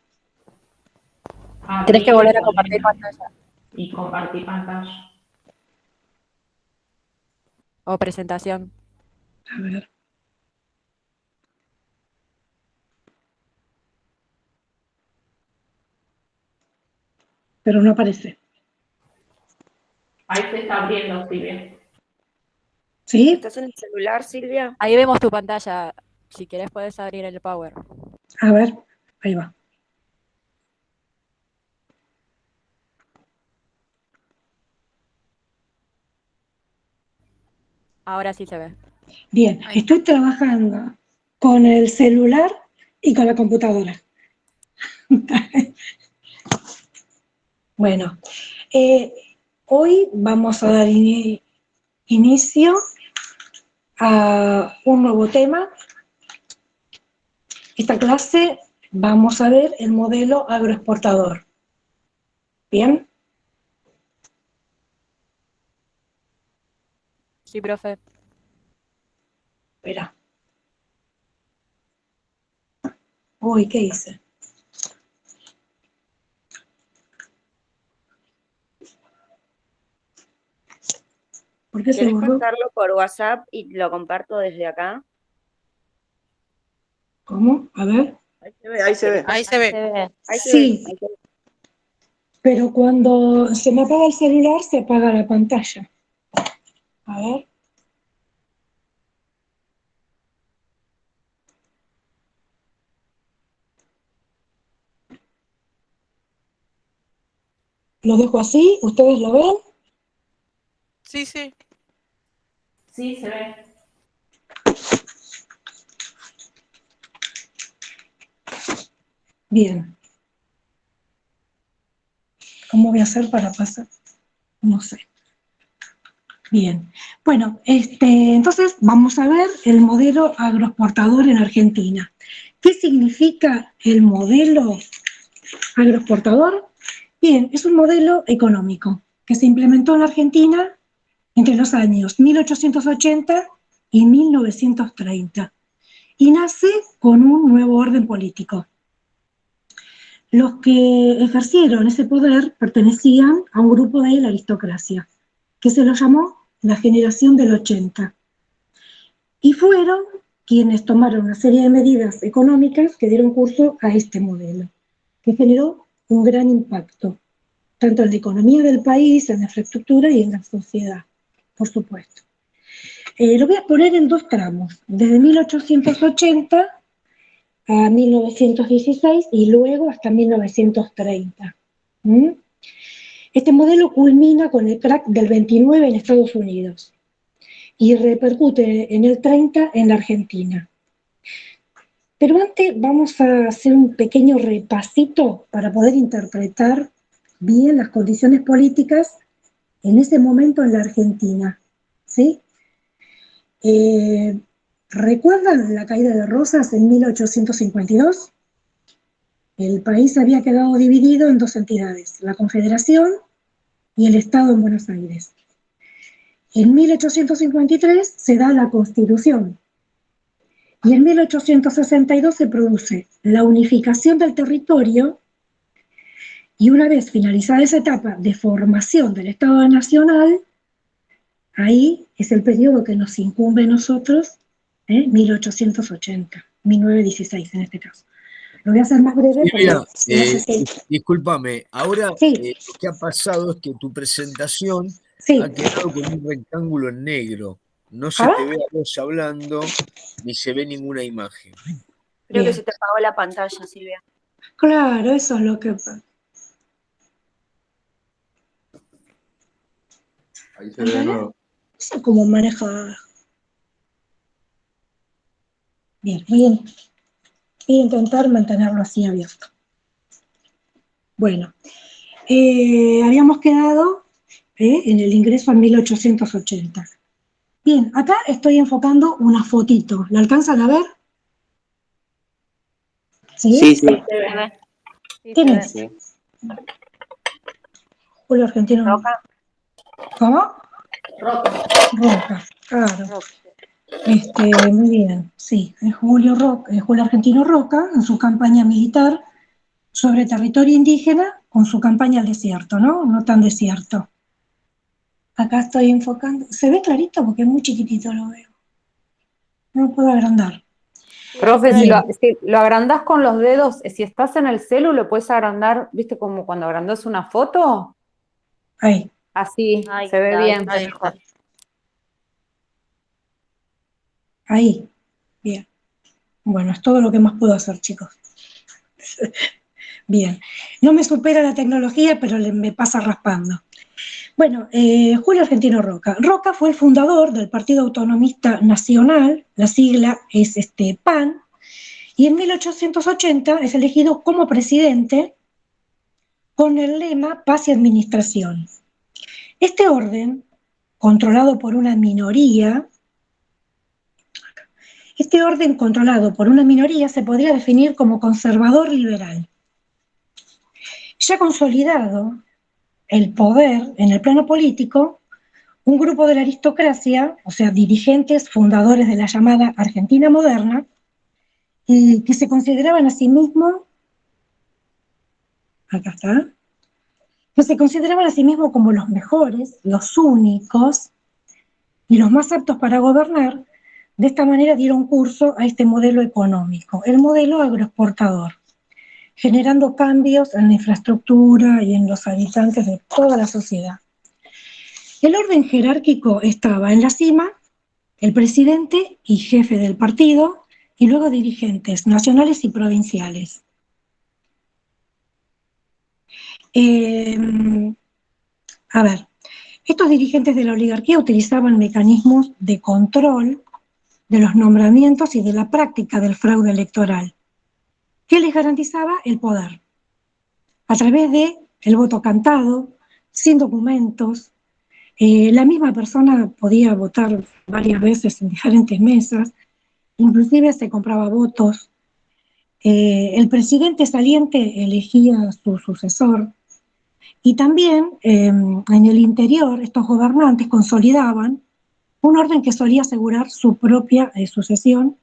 Tenés que volver a compartir pantalla. Y compartir pantalla. O presentación. A ver. Pero no aparece. Ahí se está abriendo, Silvia. ¿Sí? ¿Estás en el celular, Silvia? Ahí vemos tu pantalla. Si querés podés abrir el Power. A ver. Ahí va. Ahora sí se ve. Bien. Estoy trabajando con el celular y con la computadora. Bueno. Hoy vamos a dar inicio a un nuevo tema. Esta clase vamos a ver el modelo agroexportador. ¿Bien? Sí, profe. Espera. Uy, ¿qué hice? ¿Por qué se ¿Querés borró? pasarlo por WhatsApp y lo comparto desde acá? ¿Cómo? A ver. Ahí se ve, ahí se ve. Ahí se ve. Ahí se Sí, ve, ahí se ve. pero cuando se me apaga el celular, se apaga la pantalla. A ver. Lo dejo así, ¿ustedes lo ven? Sí, sí. Sí, se ve. Bien. ¿Cómo voy a hacer para pasar? No sé. Bien. Bueno, entonces vamos a ver el modelo agroexportador en Argentina. ¿Qué significa el modelo agroexportador? Bien, es un modelo económico que se implementó en Argentina entre los años 1880 y 1930 y nace con un nuevo orden político. Los que ejercieron ese poder pertenecían a un grupo de la aristocracia, que se lo llamó la generación del 80, y fueron quienes tomaron una serie de medidas económicas que dieron curso a este modelo, que generó un gran impacto, tanto en la economía del país, en la infraestructura y en la sociedad, por supuesto. Lo voy a poner en dos tramos, desde 1880 a 1916 y luego hasta 1930. Este modelo culmina con el crack del 29 en Estados Unidos y repercute en el 30 en la Argentina. Pero antes vamos a hacer un pequeño repasito para poder interpretar bien las condiciones políticas en ese momento en la Argentina, ¿sí? ¿Recuerdan la caída de Rosas en 1852? El país había quedado dividido en dos entidades, la Confederación y el Estado en Buenos Aires. En 1853 se da la Constitución y en 1862 se produce la unificación del territorio y una vez finalizada esa etapa de formación del Estado Nacional, ahí es el periodo que nos incumbe a nosotros, 1880, 1916 en este caso. Lo voy a hacer más breve Silvia, porque... discúlpame, ahora Sí. lo que ha pasado es que tu presentación Sí. ha quedado con un rectángulo en negro. No se ¿Ah? te ve a vos hablando, ni se ve ninguna imagen. Creo que Bien. se te apagó la pantalla, Silvia. Claro, eso es lo que... Ahí se ve de nuevo. No sé cómo maneja... Bien, voy a intentar mantenerlo así abierto. Bueno, habíamos quedado en el ingreso a 1880. Bien, acá estoy enfocando una fotito. ¿La alcanzan a ver? ¿Sí? Sí, sí. ¿Quién es? Sí. Julio Argentino. Roca. ¿Cómo? Roca. Roca, claro. Muy bien, sí, es Julio Argentino Roca, en su campaña militar sobre territorio indígena, con su campaña al desierto, ¿no? No tan desierto. Acá estoy enfocando, se ve clarito porque es muy chiquitito, lo veo. No lo puedo agrandar. Profe, Bien. si lo agrandás con los dedos, si estás en el celu, lo puedes agrandar, ¿viste como cuando agrandás una foto? Ahí. Así, Ahí se ve está, bien. ahí está. Ahí. Bien. Bueno, es todo lo que más puedo hacer, chicos. Bien. No me supera la tecnología, pero me pasa raspando. Bueno, Julio Argentino Roca. Roca fue el fundador del Partido Autonomista Nacional, la sigla es PAN, y en 1880 es elegido como presidente con el lema Paz y Administración. Este orden, controlado por una minoría, se podría definir como conservador liberal. Ya consolidado el poder en el plano político, un grupo de la aristocracia, o sea, dirigentes fundadores de la llamada Argentina moderna, que se consideraban a sí mismos, acá está, que se consideraban a sí mismos como los mejores, los únicos y los más aptos para gobernar. De esta manera dieron curso a este modelo económico, el modelo agroexportador, generando cambios en la infraestructura y en los habitantes de toda la sociedad. El orden jerárquico estaba en la cima, el presidente y jefe del partido, y luego dirigentes nacionales y provinciales. A ver, estos dirigentes de la oligarquía utilizaban mecanismos de control de los nombramientos y de la práctica del fraude electoral, que les garantizaba el poder, a través de el voto cantado, sin documentos. La misma persona podía votar varias veces en diferentes mesas, inclusive se compraba votos. El presidente saliente elegía a su sucesor, y también en el interior estos gobernantes consolidaban un orden que solía asegurar su propia sucesión,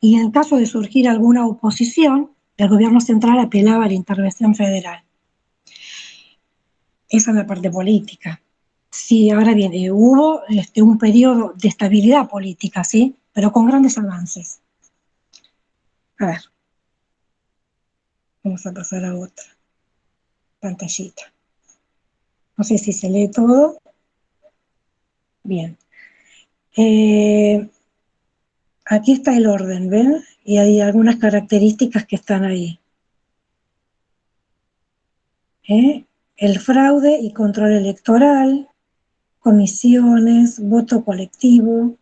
y en caso de surgir alguna oposición, el gobierno central apelaba a la intervención federal. Esa es la parte política. Sí, ahora bien, hubo un periodo de estabilidad política, ¿sí? Pero con grandes avances. A ver. Vamos a pasar a otra pantallita. No sé si se lee todo. Bien. Aquí está el orden, ¿ven? Y hay algunas características que están ahí. El fraude y control electoral, comisiones, voto colectivo,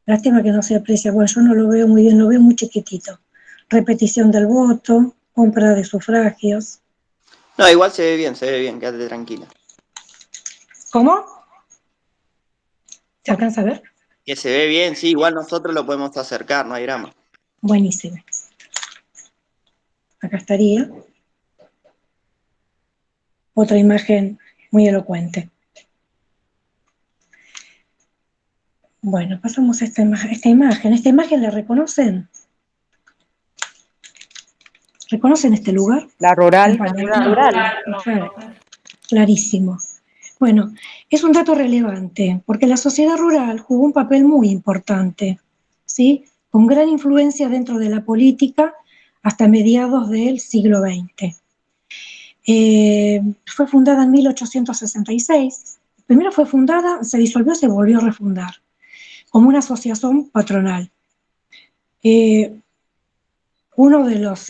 Lástima que no se aprecia, bueno, yo no lo veo muy bien, lo veo muy chiquitito. Repetición del voto, compra de sufragios. No, igual se ve bien, quédate tranquila. ¿Cómo? ¿Se alcanza a ver? Que se ve bien, sí, igual nosotros lo podemos acercar, no hay drama. Buenísimo. Acá estaría otra imagen muy elocuente. Bueno, pasamos a esta imagen. ¿Esta imagen la reconocen? ¿Reconocen este lugar? La rural. Claro, clarísimo. Bueno, es un dato relevante, porque la sociedad rural jugó un papel muy importante, ¿sí? Con gran influencia dentro de la política hasta mediados del siglo XX. Fue fundada en 1866. Primero fue fundada, se disolvió, se volvió a refundar, como una asociación patronal. Uno de los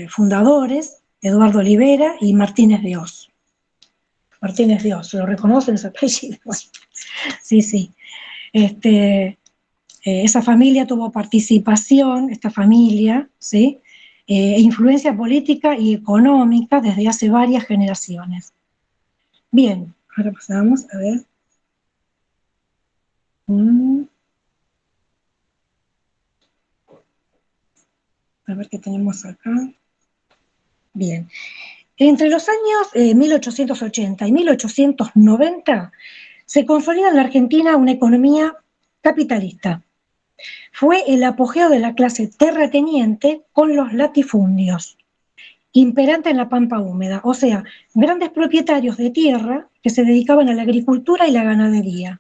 fundadores, Eduardo Olivera y Martínez de Oz. Martínez de Oz, ¿lo reconocen ese apellido? Sí, sí. Esa familia tuvo participación, esta familia, ¿sí? E influencia política y económica desde hace varias generaciones. Bien, ahora pasamos a ver. A ver qué tenemos acá. Bien. Entre los años 1880 y 1890 se consolida en la Argentina una economía capitalista. Fue el apogeo de la clase terrateniente con los latifundios, imperante en la pampa húmeda, o sea, grandes propietarios de tierra que se dedicaban a la agricultura y la ganadería,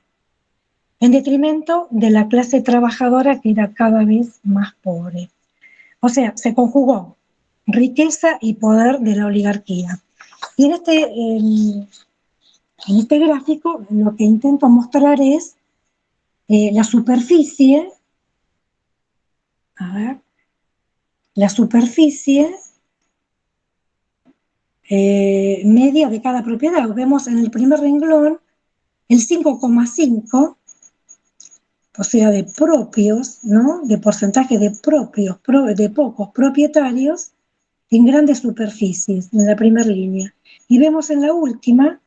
en detrimento de la clase trabajadora que era cada vez más pobre. O sea, se conjugó riqueza y poder de la oligarquía. Y en este gráfico lo que intento mostrar es la superficie, a ver, la superficie media de cada propiedad. Vemos en el primer renglón el 5,5, o sea, de propios, ¿no? De porcentaje de propios, de pocos propietarios en grandes superficies, en la primera línea. Y vemos en la última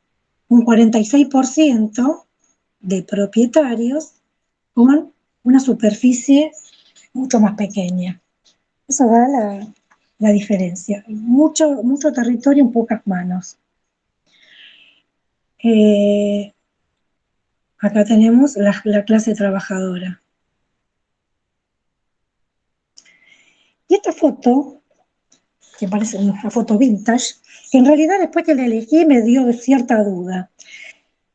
un 46% de propietarios con una superficie mucho más pequeña. Eso da la diferencia. Mucho territorio en pocas manos. Acá tenemos la clase trabajadora. Y esta foto, que parece una foto vintage, que en realidad después que la elegí me dio cierta duda.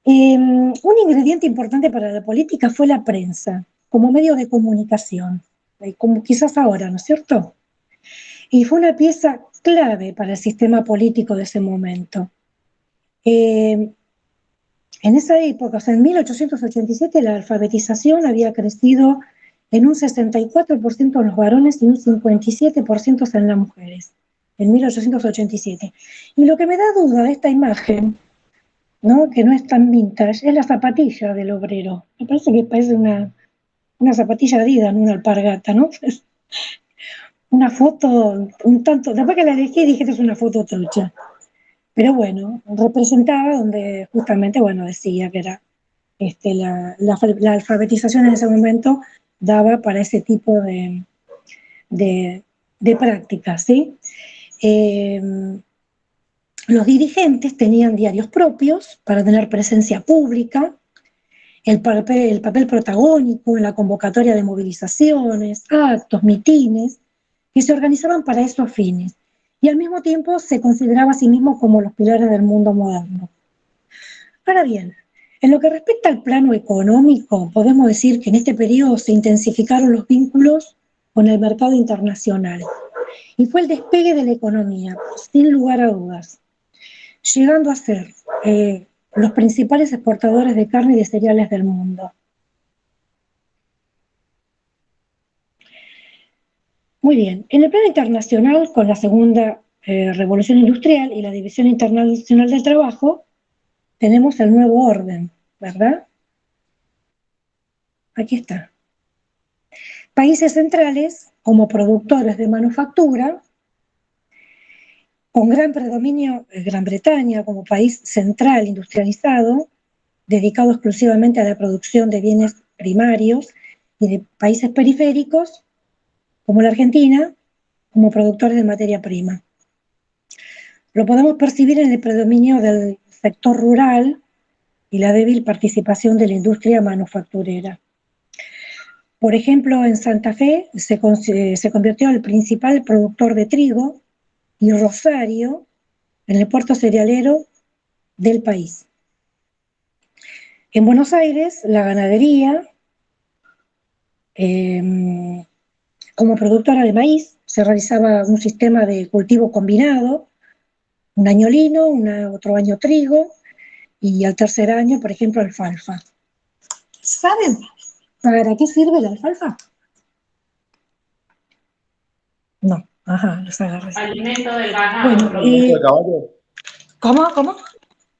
Un ingrediente importante para la política fue la prensa, como medio de comunicación, como quizás ahora, ¿no es cierto? Y fue una pieza clave para el sistema político de ese momento. En esa época, o sea, en 1887, la alfabetización había crecido en un 64% en los varones y un 57% en las mujeres, en 1887. Y lo que me da duda de esta imagen, ¿no? Que no es tan vintage, es la zapatilla del obrero. Me parece que parece una zapatilla Adidas, no una alpargata, ¿no? Una foto un tanto, después que la elegí dije que es una foto trucha. Pero bueno, representaba donde justamente, bueno, decía que era la alfabetización en ese momento daba para ese tipo de prácticas, ¿sí? Los dirigentes tenían diarios propios para tener presencia pública, el papel protagónico en la convocatoria de movilizaciones, actos, mitines, que se organizaban para esos fines, y al mismo tiempo se consideraba a sí mismo como los pilares del mundo moderno. Ahora bien, en lo que respecta al plano económico, podemos decir que en este periodo se intensificaron los vínculos con el mercado internacional, y fue el despegue de la economía, sin lugar a dudas, llegando a ser los principales exportadores de carne y de cereales del mundo. Muy bien, en el plano internacional, con la segunda revolución industrial y la división internacional del trabajo, tenemos el nuevo orden, ¿verdad? aquí está. Países centrales, como productores de manufactura, con gran predominio Gran Bretaña como país central industrializado, dedicado exclusivamente a la producción de bienes primarios, y de países periféricos, como la Argentina, como productores de materia prima. Lo podemos percibir en el predominio del sector rural y la débil participación de la industria manufacturera. Por ejemplo, en Santa Fe se convirtió en el principal productor de trigo y Rosario en el puerto cerealero del país. En Buenos Aires, la ganadería, como productora de maíz, se realizaba un sistema de cultivo combinado, un año lino, otro año trigo, y al tercer año, por ejemplo, alfalfa. ¿Saben para qué sirve la alfalfa? No, ajá, los agarré. Alimento del ganado. Bueno, ¿Alimento de caballo? ¿Cómo?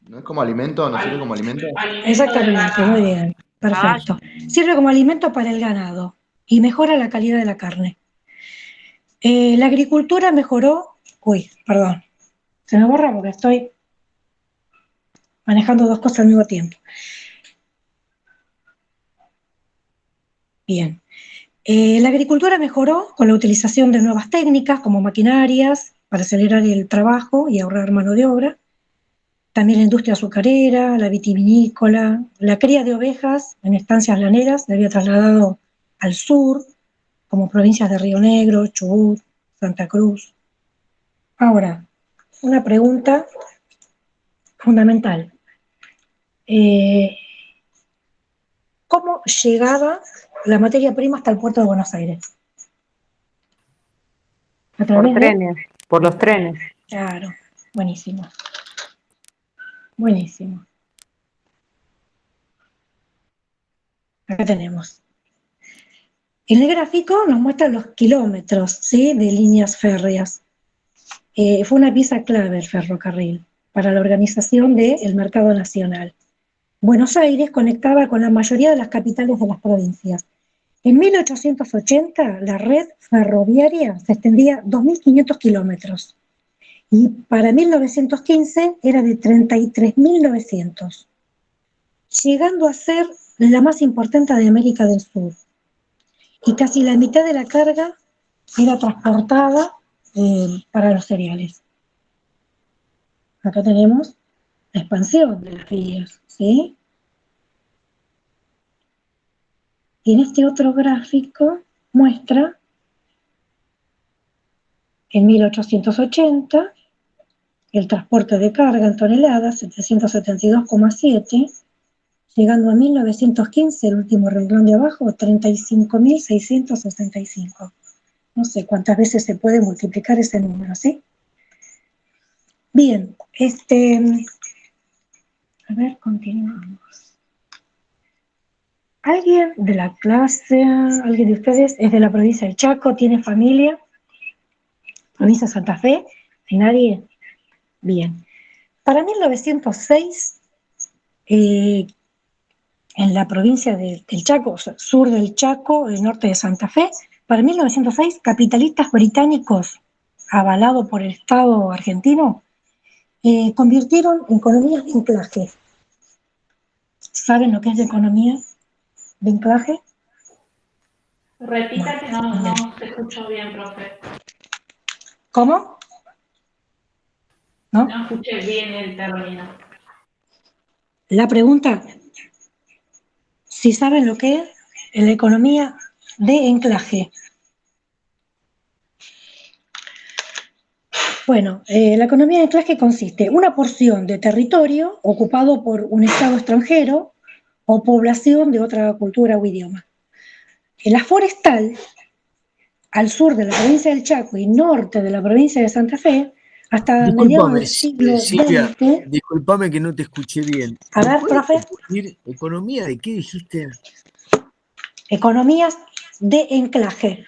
¿No es como alimento? ¿No sirve como alimento? Exactamente, muy bien, perfecto. Sirve como alimento para el ganado y mejora la calidad de la carne. La agricultura mejoró, perdón, se me borra porque estoy manejando dos cosas al mismo tiempo. Bien. La agricultura mejoró con la utilización de nuevas técnicas como maquinarias para acelerar el trabajo y ahorrar mano de obra. También la industria azucarera, la vitivinícola, la cría de ovejas en estancias laneras se había trasladado al sur, como provincias de Río Negro, Chubut, Santa Cruz. Ahora, una pregunta fundamental. ¿Cómo llegaba la materia prima hasta el puerto de Buenos Aires? ¿A través Por trenes, por los trenes. Claro, buenísimo. Buenísimo. Acá tenemos. En el gráfico nos muestra los kilómetros, ¿sí?, de líneas férreas. Fue una pieza clave el ferrocarril para la organización del mercado nacional. Buenos Aires conectaba con la mayoría de las capitales de las provincias. En 1880 la red ferroviaria se extendía 2.500 kilómetros y para 1915 era de 33.900, llegando a ser la más importante de América del Sur. Y casi la mitad de la carga era transportada para los cereales. Acá tenemos la expansión de las vías, ¿sí? Y en este otro gráfico muestra en 1880 el transporte de carga en toneladas, 772,7, llegando a 1915, el último renglón de abajo, 35.665. No sé cuántas veces se puede multiplicar ese número, ¿sí? Bien, a ver, continuamos. ¿Alguien de la clase, alguien de ustedes es de la provincia del Chaco, tiene familia? ¿Provincia de Santa Fe? ¿Hay nadie? Bien. Para 1906, en la provincia del Chaco, o sea, sur del Chaco, el norte de Santa Fe, para 1906, capitalistas británicos, avalados por el Estado argentino, convirtieron economías de anclaje. ¿Saben lo que es de economía de anclaje? Repita que no se escuchó bien, profe. ¿Cómo? ¿No? No escuché bien el término. La pregunta, si saben lo que es la economía de anclaje. Bueno, la economía de anclaje consiste en una porción de territorio ocupado por un Estado extranjero o población de otra cultura o idioma. En la forestal, al sur de la provincia del Chaco y norte de la provincia de Santa Fe, hasta mediados del siglo Silvia, XX. disculpame que no te escuché bien. A ver, profe. ¿Economía de qué dijiste? Economías de anclaje.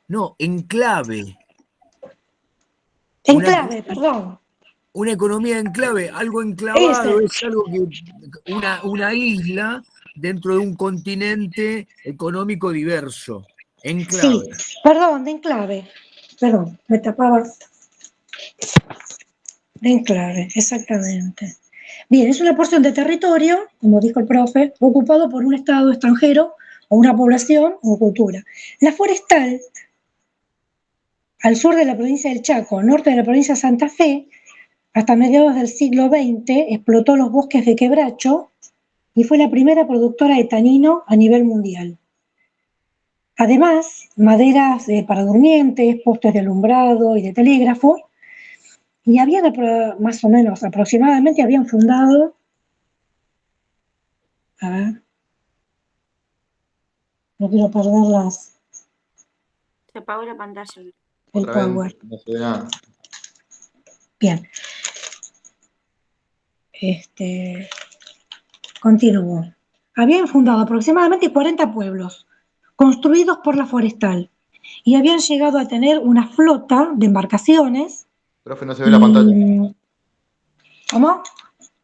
No, enclave. Enclave, perdón. Una economía de enclave, algo enclavado, es algo que una isla dentro de un continente económico diverso, Sí, enclave. perdón, de enclave. Perdón, me tapaba. De enclave, exactamente. Bien, es una porción de territorio, como dijo el profe, ocupado por un estado extranjero o una población o cultura. La forestal, al sur de la provincia del Chaco, norte de la provincia de Santa Fe, hasta mediados del siglo XX, explotó los bosques de quebracho y fue la primera productora de tanino a nivel mundial. Además, maderas para durmientes, postes de alumbrado y de telégrafo, y habían más o menos, aproximadamente, habían fundado, a ver, no quiero perder Se apagó la pantalla. el Otra vez power. no se ve nada. Bien. Continúo. Habían fundado aproximadamente 40 pueblos, construidos por la forestal, y habían llegado a tener una flota de embarcaciones. Profe, no se ve la pantalla. ¿Cómo?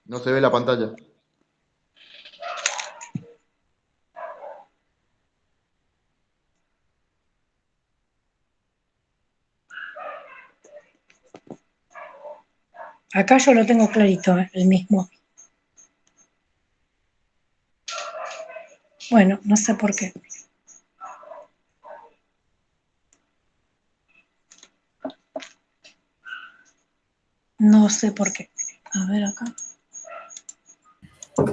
No se ve la pantalla. Acá yo lo tengo clarito, el mismo. Bueno, no sé por qué. No sé por qué. A ver acá.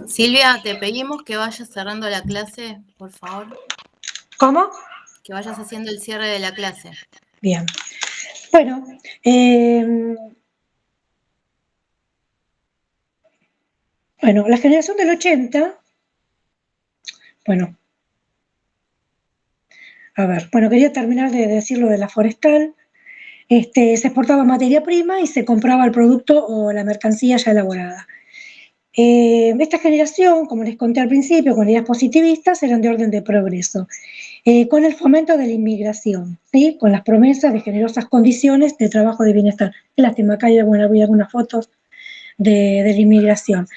Silvia, te pedimos que vayas cerrando la clase, por favor. ¿Cómo? Que vayas haciendo el cierre de la clase. Bien. Bueno, la generación del 80, bueno, a ver, quería terminar de decir lo de la forestal. Se exportaba materia prima y se compraba el producto o la mercancía ya elaborada. Esta generación, como les conté al principio, con ideas positivistas, eran de orden de progreso, con el fomento de la inmigración, ¿sí? Con las promesas de generosas condiciones de trabajo de bienestar. Qué lástima, acá hay algunas fotos de la inmigración.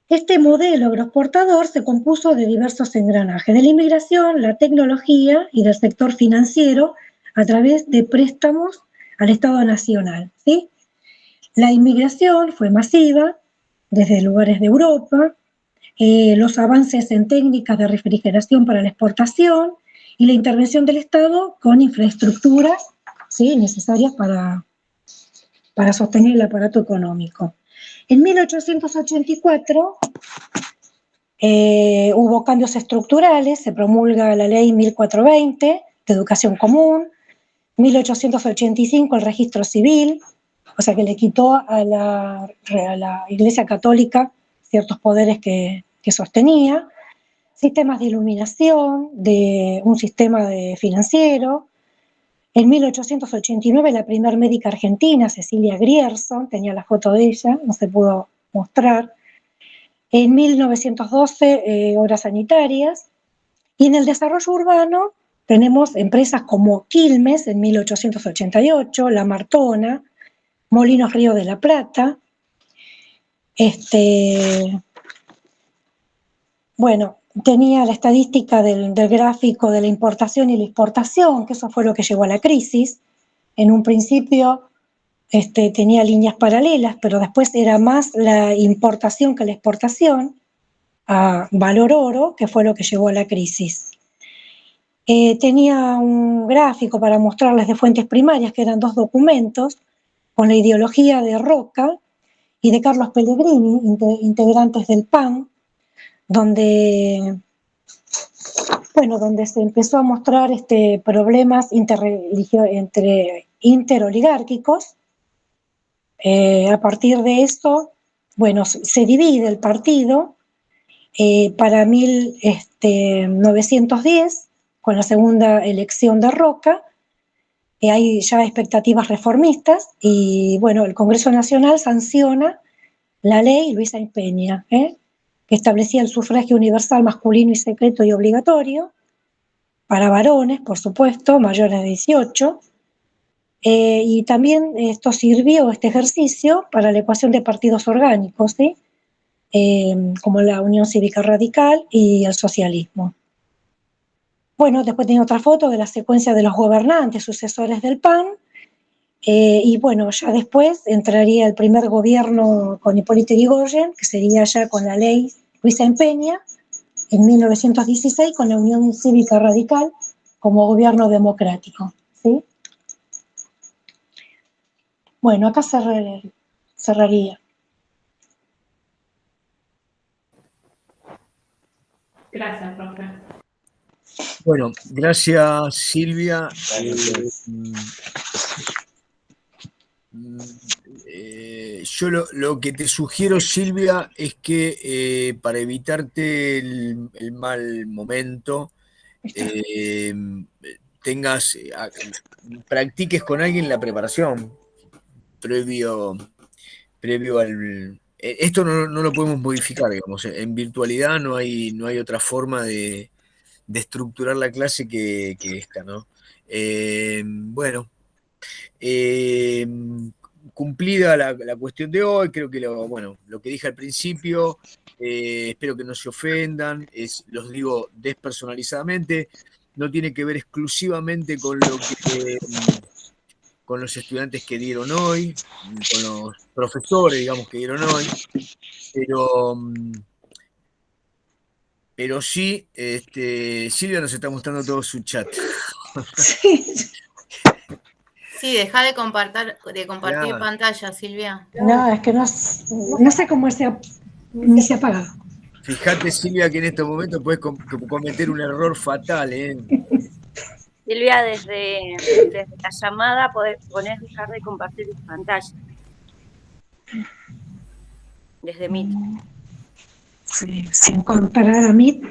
Este modelo agroexportador se compuso de diversos engranajes, de la inmigración, la tecnología y del sector financiero a través de préstamos al Estado Nacional, ¿sí? La inmigración fue masiva desde lugares de Europa, los avances en técnicas de refrigeración para la exportación y la intervención del Estado con infraestructuras, ¿sí?, necesarias para sostener el aparato económico. En 1884 hubo cambios estructurales, se promulga la ley 1420 de educación común, 1885 el registro civil, o sea que le quitó a la Iglesia Católica ciertos poderes que sostenía, sistemas de iluminación, de un sistema financiero. En 1889 la primer médica argentina, Cecilia Grierson, tenía la foto de ella, no se pudo mostrar. En 1912 obras sanitarias. Y en el desarrollo urbano tenemos empresas como Quilmes en 1888, La Martona, Molinos Río de la Plata. Tenía la estadística del gráfico de la importación y la exportación, que eso fue lo que llevó a la crisis. En un principio tenía líneas paralelas, pero después era más la importación que la exportación a valor oro, que fue lo que llevó a la crisis. Tenía un gráfico para mostrarles de fuentes primarias, que eran 2 documentos, con la ideología de Roca y de Carlos Pellegrini, integrantes del PAN, donde se empezó a mostrar problemas interoligárquicos. A partir de eso, se divide el partido para 1910, con la segunda elección de Roca. Hay ya expectativas reformistas y, el Congreso Nacional sanciona la ley Luisa Peña, que establecía el sufragio universal masculino y secreto y obligatorio para varones, por supuesto, mayores de 18, y también esto sirvió, este ejercicio, para la ecuación de partidos orgánicos, ¿sí? como la Unión Cívica Radical y el socialismo. Bueno, después tiene otra foto de la secuencia de los gobernantes, sucesores del PAN, y bueno, ya después entraría el primer gobierno con Hipólito Yrigoyen, que sería ya con la ley Luisa Empeña, en 1916, con la Unión Cívica Radical como gobierno democrático, ¿sí? Bueno, acá cerraría. Gracias, profe. Bueno, gracias Silvia. Yo lo que te sugiero, Silvia, es que para evitarte el mal momento, practiques con alguien la preparación previo al... Esto no lo podemos modificar, digamos. En virtualidad no hay otra forma de estructurar la clase que esta, ¿no? Bueno, cumplida la cuestión de hoy, creo que lo que dije al principio, espero que no se ofendan, los digo despersonalizadamente, no tiene que ver exclusivamente con con los estudiantes que dieron hoy, con los profesores, digamos, que dieron hoy, pero sí, Silvia nos está mostrando todo su chat. Sí, deja de compartir Claro. pantalla, Silvia. No, es que no sé cómo ni se apaga. Fíjate, Silvia, que en estos momentos puedes cometer un error fatal, ¿eh? Silvia, desde la llamada podés dejar de compartir pantalla. Desde Meet. Sí, sin comparar a Meet.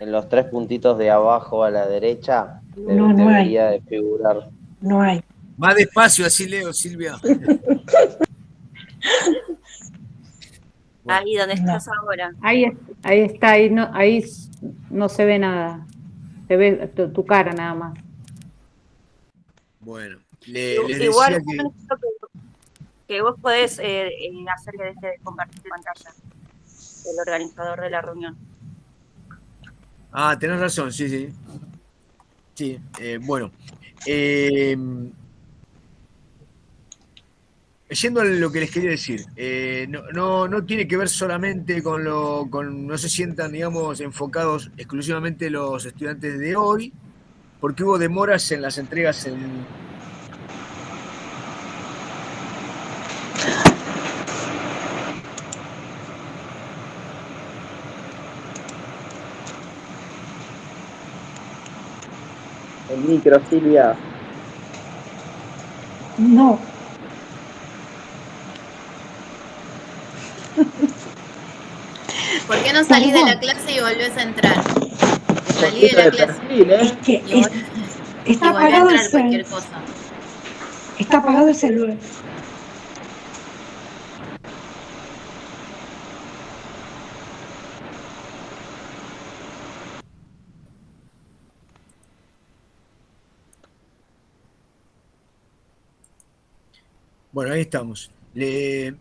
En los 3 puntitos de abajo a la derecha No debería de figurar. No hay. Más despacio, así leo, Silvia. Ahí donde estás ahora. Ahí está, ahí no se ve nada. Se ve tu cara nada más. Bueno, les Igual decía que vos podés hacer que deje de compartir pantalla, el organizador de la reunión. Ah, tenés razón, sí. Sí, bueno. Yendo a lo que les quería decir, no tiene que ver solamente no se sientan, digamos, enfocados exclusivamente los estudiantes de hoy, porque hubo demoras en las entregas El micro, Silvia. No. ¿Por qué no salís de la clase y volvés a entrar? Salí de la clase Es que está apagado el celular. Está apagado el celular. Bueno, ahí estamos. Les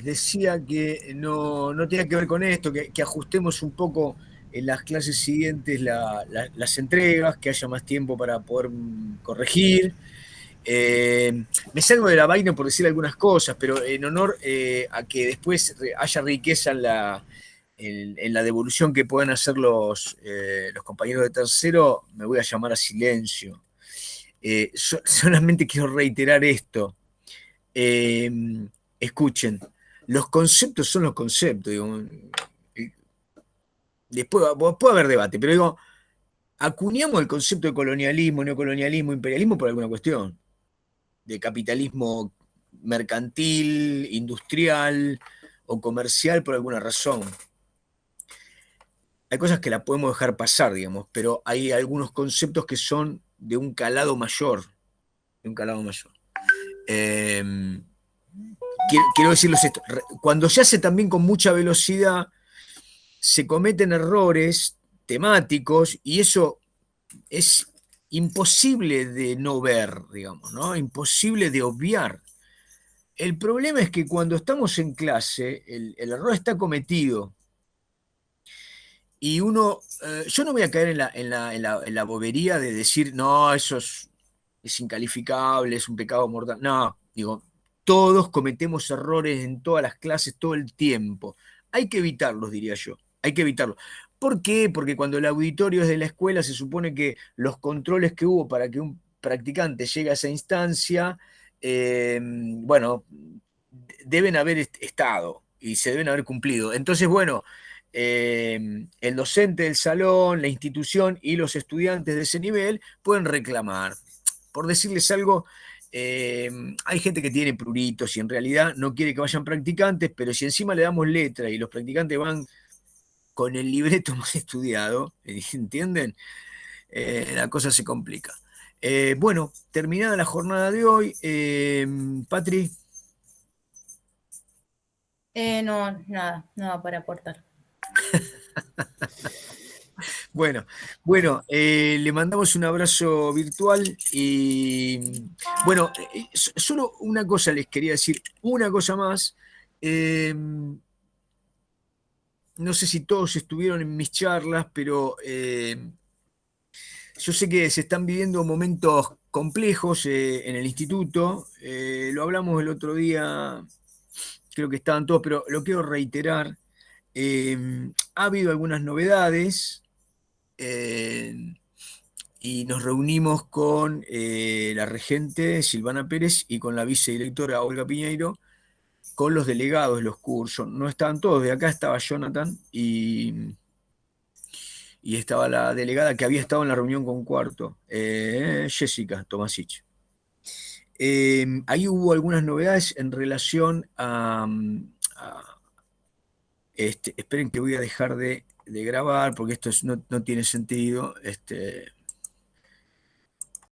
decía que no tiene que ver con esto, que ajustemos un poco en las clases siguientes las entregas, que haya más tiempo para poder corregir. Me salgo de la vaina por decir algunas cosas, pero en honor a que después haya riqueza en la devolución que puedan hacer los compañeros de tercero, me voy a llamar a silencio. Solamente quiero reiterar esto. Escuchen, los conceptos son los conceptos, digo, después puede haber debate, pero digo, acuñamos el concepto de colonialismo, neocolonialismo, imperialismo por alguna cuestión, de capitalismo mercantil, industrial o comercial por alguna razón. Hay cosas que la podemos dejar pasar, digamos, pero hay algunos conceptos que son de un calado mayor, Quiero decirles esto, cuando se hace también con mucha velocidad, se cometen errores temáticos y eso es imposible de no ver, digamos, ¿no? Imposible de obviar. el problema es que cuando estamos en clase, el error está cometido. Y uno, yo no voy a caer en la bobería de decir, no, eso es incalificable, es un pecado mortal. No, digo, todos cometemos errores en todas las clases todo el tiempo. Hay que evitarlos, diría yo. Hay que evitarlos. ¿Por qué? Porque cuando el auditorio es de la escuela, se supone que los controles que hubo para que un practicante llegue a esa instancia, bueno, deben haber estado y se deben haber cumplido. Entonces, bueno, el docente del salón, la institución y los estudiantes de ese nivel pueden reclamar. Por decirles algo, hay gente que tiene pruritos y en realidad no quiere que vayan practicantes, pero si encima le damos letra y los practicantes van con el libreto más estudiado, ¿entienden? La cosa se complica. Bueno, terminada la jornada de hoy, Patri. No, nada para aportar. Bueno, le mandamos un abrazo virtual y bueno, solo una cosa les quería decir, una cosa más. No sé si todos estuvieron en mis charlas, pero yo sé que se están viviendo momentos complejos en el instituto. Lo hablamos el otro día, creo que estaban todos, pero lo quiero reiterar. Ha habido algunas novedades. Y nos reunimos con la regente Silvana Pérez y con la vicedirectora Olga Piñeiro, con los delegados de los cursos. No estaban todos, de acá estaba Jonathan y estaba la delegada que había estado en la reunión con Cuarto, Jessica Tomasic. Ahí hubo algunas novedades en relación a esperen que voy a dejar de grabar porque esto no tiene sentido.